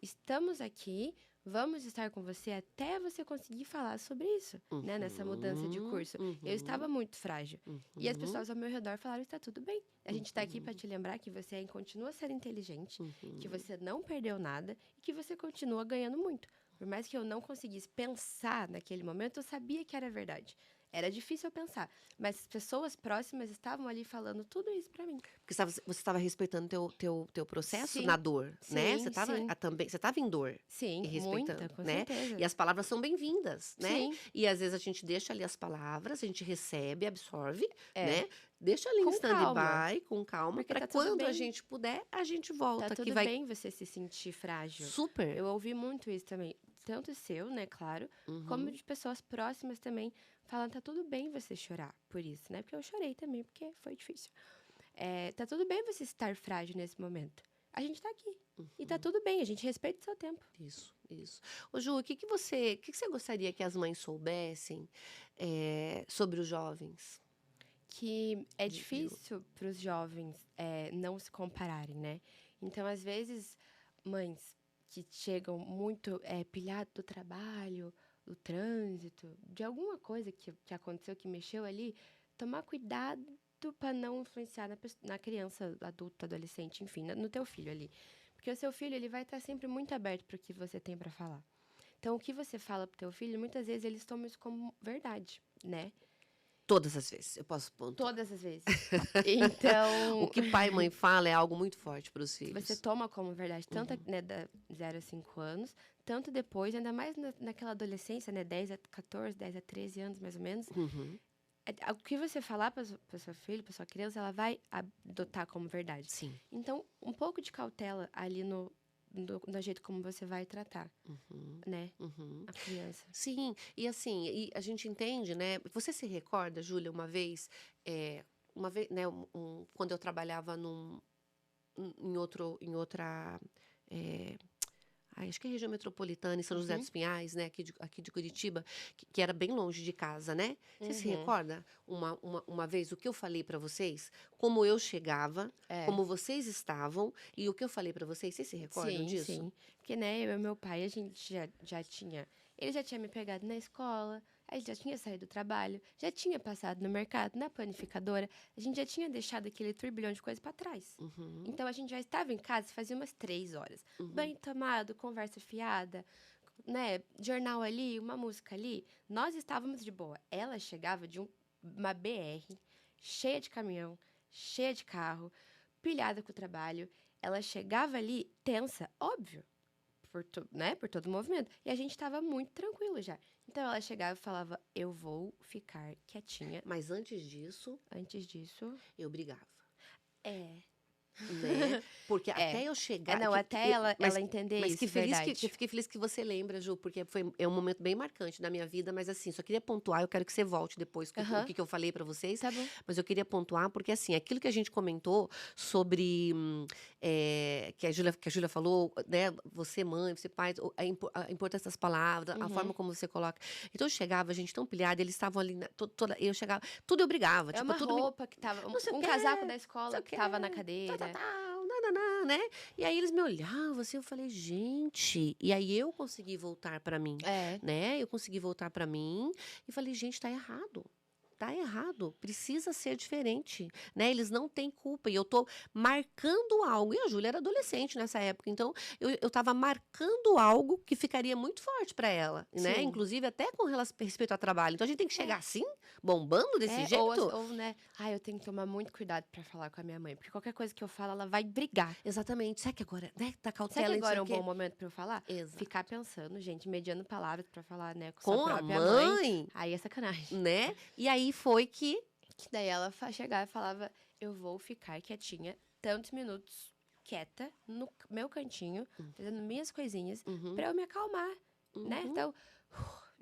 Estamos aqui, vamos estar com você até você conseguir falar sobre isso", né, nessa mudança de Uhum, curso. Eu estava uhum, muito frágil. E as uhum, pessoas ao meu redor falaram: "Está tudo bem. A gente está aqui para uhum, te lembrar que você continua a ser inteligente, que uhum. você não perdeu nada e que você continua ganhando muito". Por mais que eu não conseguisse pensar naquele momento, eu sabia que era verdade. Era difícil eu pensar, mas as pessoas próximas estavam ali falando tudo isso para mim. Porque você estava respeitando teu processo na Sim, dor, né, você sim, estava sim, também você estava em dor e sim, muita, respeitando, com né, e certeza. as palavras são bem-vindas, né, Sim, e às vezes a gente deixa ali as palavras, a gente recebe, absorve, é. né, deixa ali em Com calma, stand-by, com calma, porque para quando a gente puder, a gente tá volta, que tudo vai bem você se sentir frágil. super. Eu ouvi muito isso também, tanto seu, né, claro, como Uhum, de pessoas próximas também, falando: "Tá tudo bem você chorar por isso", né, porque eu chorei também, porque foi difícil. Tá tudo bem você estar frágil nesse momento. A gente tá aqui, e tá uhum. tudo bem, a gente respeita o seu tempo. Isso, isso. Ô Ju, o que que você gostaria que as mães soubessem, sobre os jovens? Que é De difícil para os jovens, não se compararem, né. Então, às vezes, mães que chegam muito, pilhado do trabalho, do trânsito, de alguma coisa que aconteceu, que mexeu ali, tomar cuidado para não influenciar na criança, adulto, adolescente, enfim, no teu filho ali. Porque o seu filho, ele vai estar sempre muito aberto para o que você tem para falar. Então, o que você fala para o teu filho, muitas vezes eles tomam isso como verdade, né, todas as vezes, eu posso pontuar. todas as vezes. O Então, que pai e mãe fala é algo muito forte para os você filhos. toma como verdade tanto, Uhum, né, da 0 a 5 anos, tanto depois, ainda mais naquela adolescência, né, 10 a 14, 10 a 13 anos, mais ou menos, uhum. o que você falar para sua filha, para sua criança, ela vai adotar como verdade. Sim. Então, um pouco de cautela ali no jeito como você vai tratar, Uhum, né, uhum. a criança. Sim, e assim, e a gente entende, né, você se recorda, Júlia, uma vez, né, quando eu trabalhava em outra, eh acho que é região metropolitana, em São José Uhum, dos Pinhais, né, aqui de Curitiba, que era bem longe de casa, né. Você se uhum. recorda uma vez o que eu falei para vocês? Como eu chegava, É. como vocês estavam e o que eu falei para vocês se recordam Sim, disso? sim. Porque, né, eu e meu pai, a gente já tinha. Ele já tinha me pegado na escola, a gente já tinha saído do trabalho, já tinha passado no mercado, na panificadora, a gente já tinha deixado aquele turbilhão de coisas para trás. Uhum. Então, a gente já estava em casa fazia umas 3 horas. Uhum. Banho tomado, conversa fiada, né? Jornal ali, uma música ali. Nós estávamos de boa. Ela chegava de uma BR, cheia de caminhão, cheia de carro, pilhada com o trabalho. Ela chegava ali tensa, óbvio, por todo o movimento. E a gente estava muito tranquilo já. Então, ela chegava e falava, eu vou ficar quietinha. Mas antes disso, Antes disso, eu brigava. é... Né? Porque até eu chegar. não, até ela entender mas isso, que feliz verdade. que fiquei feliz que você lembra, Ju, porque é um momento bem marcante da minha vida, mas assim, só queria pontuar, eu quero que você volte depois Aham. o que eu falei pra vocês, Tá bom. mas eu queria pontuar, porque assim, aquilo que a gente comentou sobre que a Júlia falou, né? Você mãe, você pai, a importância das palavras, a Uhum. forma como você coloca. Então eu chegava, a gente tão pilhada, eles estavam ali, eu chegava, tudo eu brigava. É Tipo, uma tudo me roupa que tava. não sei o Um quê, casaco da sei escola o que tava na quê, cadeira. nananá, né? E aí eles me olhavam assim, eu falei, gente. E aí eu consegui voltar pra mim, É. né? Eu consegui voltar pra mim e falei, gente, tá errado. Tá errado, precisa ser diferente, né? Eles não têm culpa e eu tô marcando algo. E a Júlia era adolescente nessa época, então eu tava marcando algo que ficaria muito forte pra ela, né? Sim. Inclusive até com respeito ao trabalho. Então a gente tem que chegar assim, bombando desse jeito. Ou, né? Ai, eu tenho que tomar muito cuidado pra falar com a minha mãe. Porque qualquer coisa que eu falo, ela vai brigar. Exatamente. Será que agora, né? Tá Será cautela, que não agora sei é o um quê? bom momento pra eu falar? Exato. Ficar pensando, gente, mediando palavras pra falar, né, com Com sua a própria mãe. mãe, Aí é sacanagem. né? E aí foi que Que daí ela chegava e falava, eu vou ficar quietinha tantos minutos quieta no meu cantinho, fazendo minhas coisinhas, pra eu me acalmar, né? Então,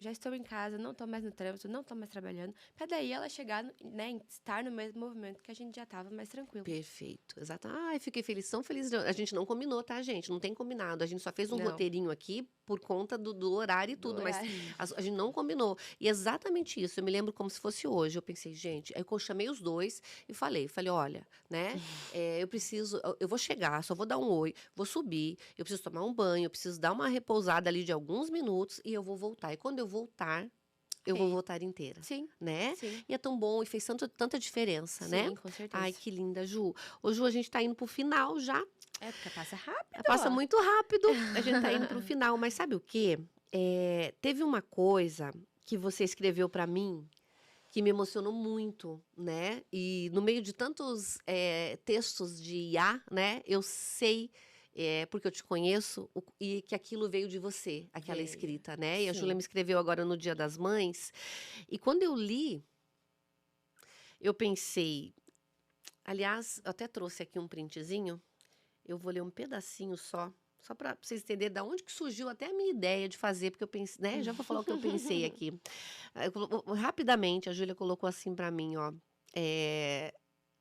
já estou em casa, não tô mais no trânsito, não tô mais trabalhando, pra daí ela chegar, né, estar no mesmo movimento que a gente já tava mais tranquilo. Perfeito, exato. Ai, fiquei feliz, tão feliz. A gente não combinou, tá, gente? Não tem combinado. A gente só fez um Não. roteirinho aqui por conta do horário e Do tudo, mas horário. a gente não combinou. E exatamente isso, eu me lembro como se fosse hoje. Eu pensei, gente, aí eu chamei os dois e falei, olha, né, eu preciso, eu vou chegar, só vou dar um oi, vou subir, eu preciso tomar um banho, eu preciso dar uma repousada ali de alguns minutos e eu vou voltar. E quando eu voltar, eu vou Sim. voltar inteira, Sim, né? sim. E é tão bom e fez tanta diferença, né? Sim, com certeza. Ai, que linda, Ju. Ô, Ju, a gente tá indo pro final já. É porque passa rápido. Passa muito rápido. A gente tá indo pro final. Mas sabe o quê? Teve uma coisa que você escreveu pra mim que me emocionou muito, né? E no meio de tantos textos de IA, né? Eu sei, porque eu te conheço, e que aquilo veio de você, aquela Veio. escrita, né? E a Sim. Júlia me escreveu agora no Dia das Mães. E quando eu li, eu pensei. Aliás, eu até trouxe aqui um printzinho. Eu vou ler um pedacinho só para vocês entenderem de onde que surgiu até a minha ideia de fazer, porque eu pensei, né? Já vou falar o que eu pensei aqui. Rapidamente, a Júlia colocou assim para mim, ó.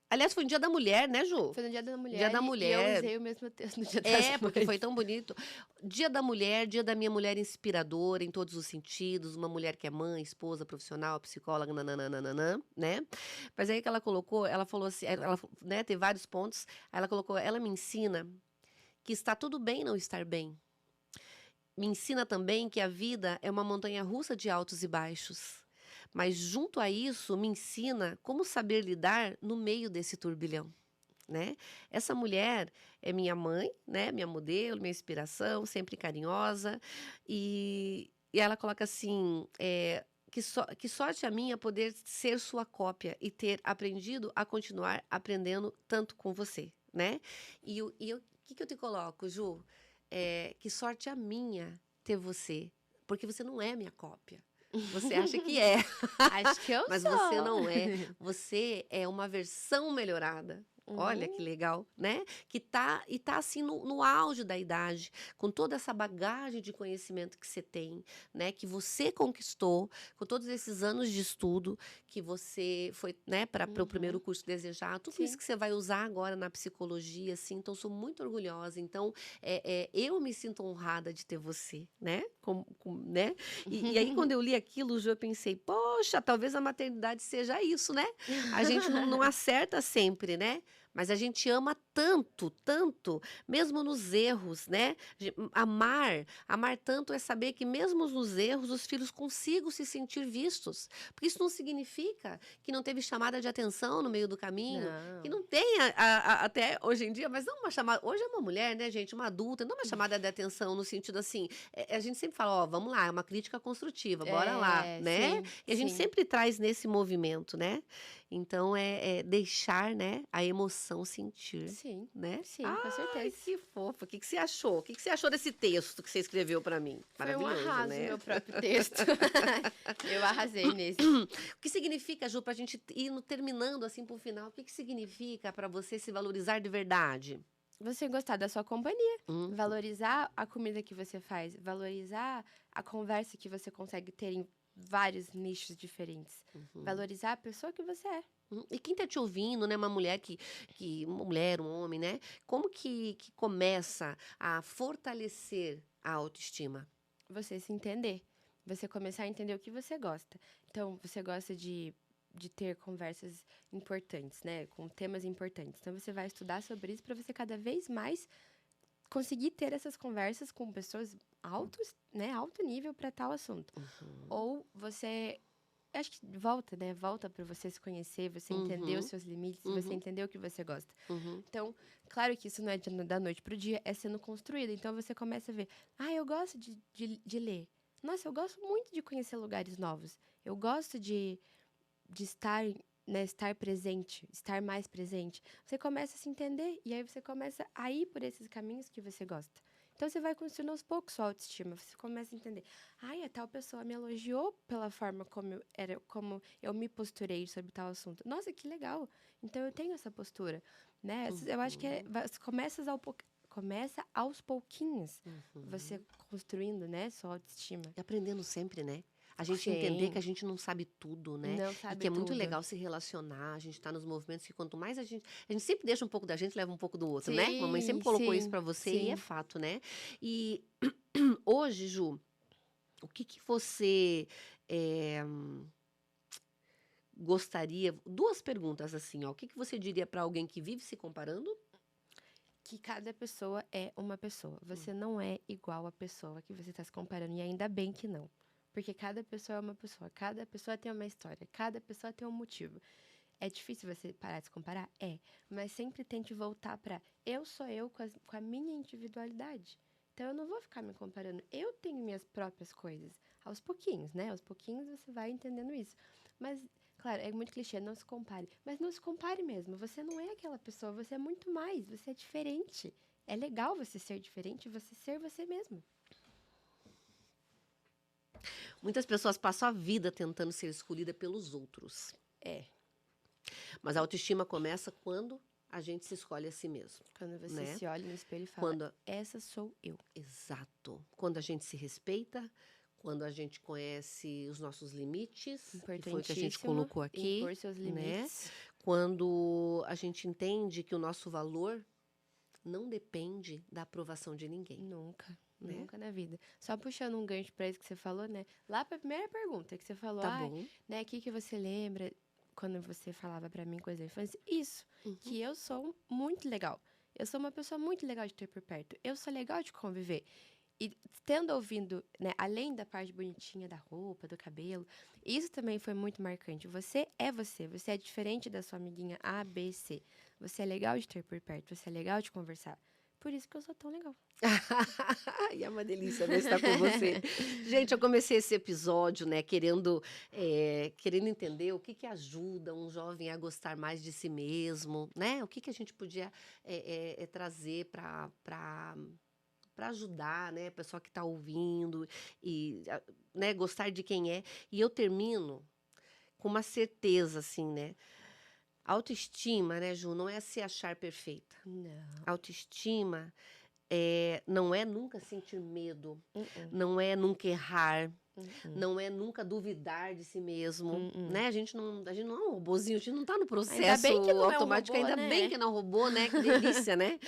Aliás, foi no Dia da Mulher, né, Ju? Foi no Dia da Mulher. Dia da E eu Mulher. usei o mesmo texto no Dia das Mães. Porque foi tão bonito. Dia da Mulher, dia da minha mulher inspiradora em todos os sentidos, uma mulher que é mãe, esposa, profissional, psicóloga, nananana, né? Mas aí que ela colocou, ela falou assim, ela, né, teve vários pontos, aí ela colocou, ela me ensina que está tudo bem não estar bem. Me ensina também que a vida é uma montanha-russa de altos e baixos. Mas junto a isso, me ensina como saber lidar no meio desse turbilhão. Né? Essa mulher é minha mãe, né? Minha modelo, minha inspiração, sempre carinhosa. E ela coloca assim: que sorte a minha poder ser sua cópia e ter aprendido a continuar aprendendo tanto com você. Né? E o que eu te coloco, Ju? Que sorte a minha ter você, porque você não é minha cópia. Você acha que é. Acho que eu Mas sou. você não é. Você é uma versão melhorada. Olha que legal, né? Que tá assim no auge da idade, com toda essa bagagem de conhecimento que você tem, né? Que você conquistou com todos esses anos de estudo que você foi, né? Para o primeiro curso desejado, tudo isso Sim. que você vai usar agora na psicologia, assim. Então, sou muito orgulhosa. Então, eu me sinto honrada de ter você, né? Né? E aí, quando eu li aquilo, eu pensei, poxa, talvez a maternidade seja isso, né? A gente não acerta sempre, né? mas a gente ama tanto, tanto, mesmo nos erros, né? Amar tanto é saber que mesmo nos erros os filhos consigam se sentir vistos, porque isso não significa que não teve chamada de atenção no meio do caminho, que Não. não tenha até hoje em dia, mas não uma chamada. Hoje é uma mulher, né, gente, uma adulta, não uma chamada de atenção no sentido assim. A gente sempre fala, ó, vamos lá, é uma crítica construtiva, bora lá, É, né? sim, E a gente sim. sempre traz nesse movimento, né? Então é deixar, né, a emoção sentir, Sim, né? sim, com Ai, certeza. que fofa. O que que você achou? O que que você achou desse texto que você escreveu para mim? Foi um Maravilhoso, arraso né? meu próprio texto. Eu arrasei nesse. O que significa, Ju, para a gente ir terminando assim para o final? O que que significa para você se valorizar de verdade? Você gostar da sua companhia, Hum, valorizar a comida que você faz, valorizar a conversa que você consegue ter em vários nichos diferentes, uhum. valorizar a pessoa que você é. E quem tá te ouvindo, né, uma mulher uma mulher, um homem, né, como que começa a fortalecer a autoestima? Você se entender, você começar a entender o que você gosta. Então, você gosta de ter conversas importantes, né, com temas importantes. Então, você vai estudar sobre isso para você cada vez mais conseguir ter essas conversas com pessoas altos, né, alto nível para tal assunto. Uhum, Ou você, acho que volta, né, volta para você se conhecer, você entender os uhum, seus limites, você uhum, entender o que você gosta. uhum, Então, claro que isso não é da noite pro dia, é sendo construído. Então, você começa a ver, eu gosto de ler. Nossa, eu gosto muito de conhecer lugares novos. Eu gosto de estar, né, estar presente, estar mais presente. Você começa a se entender e aí você começa a ir por esses caminhos que você gosta. Então você vai construindo aos poucos sua autoestima. Você começa a entender. A tal pessoa me elogiou pela forma como eu me posturei sobre tal assunto. Nossa, que legal. Então eu tenho essa postura, né? Eu acho que uhum, começa aos pouquinhos você uhum. construindo, né, sua autoestima. E aprendendo sempre, né? A gente entender que Sim, a gente não sabe tudo, né? não E sabe que é muito tudo. legal se relacionar, a gente tá nos movimentos que quanto mais a gente sempre deixa um pouco da gente, leva um pouco do outro, né? Mamãe sempre Sim, colocou isso sim, pra você e é sim. fato, né? E hoje, Ju, o que que você eh, gostaria? Duas perguntas assim, ó. O que que você diria pra alguém que vive se comparando? Que cada pessoa é uma pessoa. Hum, Você não é igual à pessoa que você está se comparando. E ainda bem que não. Porque cada pessoa é uma pessoa. Cada pessoa tem uma história. Cada pessoa tem um motivo. É difícil você parar de se comparar? É. Mas sempre tente voltar para eu sou eu com a minha individualidade. Então eu não vou ficar me comparando. Eu tenho minhas próprias coisas. Aos pouquinhos, né? Aos pouquinhos você vai entendendo isso. Mas, claro, é muito clichê, não se compare. Mas não se compare mesmo. Você não é aquela pessoa, você é muito mais, você é diferente. É legal você ser diferente, você ser você mesmo. Muitas pessoas passam a vida tentando ser escolhida pelos outros, É. mas a autoestima começa quando a gente se escolhe a si mesmo, Quando você né? se olha no espelho e fala, Quando essa sou eu. Exato. Quando a gente se respeita, quando a gente conhece os nossos limites, que foi o que a gente Importantíssimo colocou aqui, impor seus né? limites. Quando a gente entende que o nosso valor não depende da aprovação de ninguém, Nunca, né? nunca na vida. Só puxando um gancho pra isso que você falou, né? Lá pra primeira pergunta que você falou, Tá bom. né, o que que você lembra quando você falava pra mim coisa da infância? Isso, Uhum. que eu sou muito legal. Eu sou uma pessoa muito legal de ter por perto. Eu sou legal de conviver. E tendo ouvindo, né, além da parte bonitinha da roupa, do cabelo, isso também foi muito marcante. Você é diferente da sua amiguinha A, B, C. Você é legal de ter por perto, você é legal de conversar. Por isso que eu sou tão legal. E é uma delícia, né, estar com você. Gente, eu comecei esse episódio, né, querendo entender o que que ajuda um jovem a gostar mais de si mesmo, né? O que que a gente podia trazer para ajudar, né, a pessoa que está ouvindo e, né, gostar de quem é. E eu termino com uma certeza, assim, né? Autoestima, né, Ju, não é se achar perfeita. Não. Autoestima não é nunca sentir medo, Uh-uh. não é nunca errar, Uh-uh. não é nunca duvidar de si mesmo, Uh-uh. né? A gente não é um robozinho, a gente não está no Ainda processo bem que não é um automático, robô, ainda bem né? que não é um robô, né? Que delícia, né?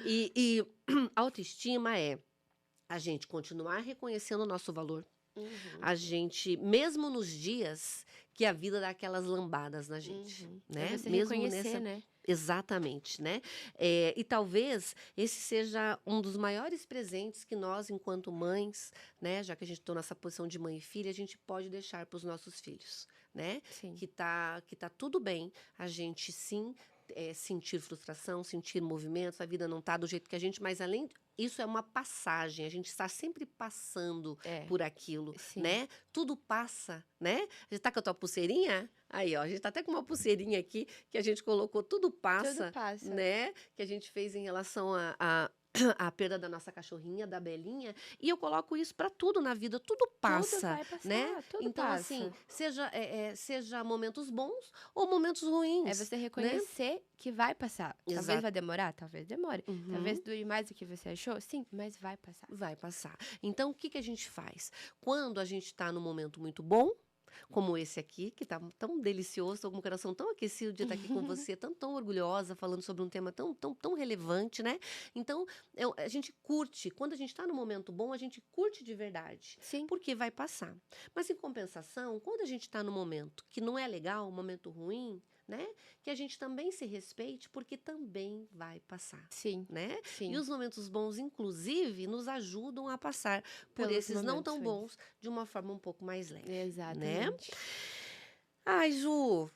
E autoestima é a gente continuar reconhecendo o nosso valor, A gente, mesmo nos dias que a vida dá aquelas lambadas na gente, Pra né? você Mesmo reconhecer, nessa. né? Exatamente, né? E talvez esse seja um dos maiores presentes que nós, enquanto mães, né? Já que a gente está nessa posição de mãe e filha, a gente pode deixar para os nossos filhos, né? Sim. Que tá tudo bem a gente sim sentir frustração, sentir movimentos, a vida não está do jeito que a gente, mas além isso é uma passagem, a gente está sempre passando É, por aquilo, sim. né? Tudo passa, né? A gente tá com a tua pulseirinha? Aí, ó, a gente tá até com uma pulseirinha aqui que a gente colocou tudo Tudo passa, passa. né? Que a gente fez em relação a perda da nossa cachorrinha, da Belinha, e eu coloco isso para tudo na vida, tudo Tudo passa, vai passar, né? tudo Então, passa. assim, seja momentos bons ou momentos É ruins, você né? reconhecer que vai passar. Talvez Exato. vai demorar, talvez demore. Talvez Uhum. dure mais do que você achou, sim, mas vai passar. Vai passar. Então, o que que a gente faz? Quando a gente está num momento muito bom, como esse aqui, que tá tão delicioso, tô com o coração tão aquecido de estar aqui com você, tão orgulhosa, falando sobre um tema tão relevante, né? Então, a gente curte. Quando a gente está no momento bom, a gente curte de verdade. Sim, Porque vai passar. Mas, em compensação, quando a gente está no momento que não é legal, um momento ruim, né? Que a gente também se respeite, porque também vai passar. sim, Né? sim. E os momentos bons, inclusive, nos ajudam a passar por Pelos esses não momentos tão ruins. bons de uma forma um pouco mais leve, né? Exatamente. Ai, Ju,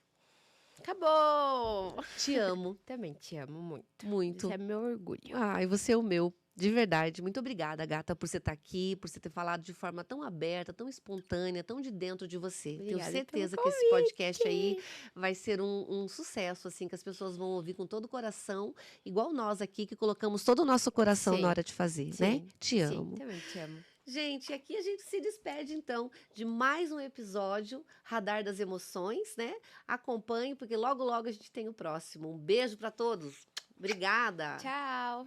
Acabou! te amo Também te amo muito. Você muito. é meu orgulho. Ai, você é o meu, de verdade. Muito obrigada, gata, por você estar aqui, por você ter falado de forma tão aberta, tão espontânea, tão de dentro de você. Tenho Obrigada pelo certeza que esse podcast aí vai ser um sucesso, assim, que as pessoas vão ouvir com todo o coração, igual nós aqui, que colocamos todo o nosso coração Sim, na hora de fazer, né? sim, Te sim, amo. também te amo. Gente, aqui a gente se despede, então, de mais um episódio Radar das Emoções, né? Acompanhe, porque logo, logo a gente tem o próximo. Um beijo para todos. Obrigada. Tchau!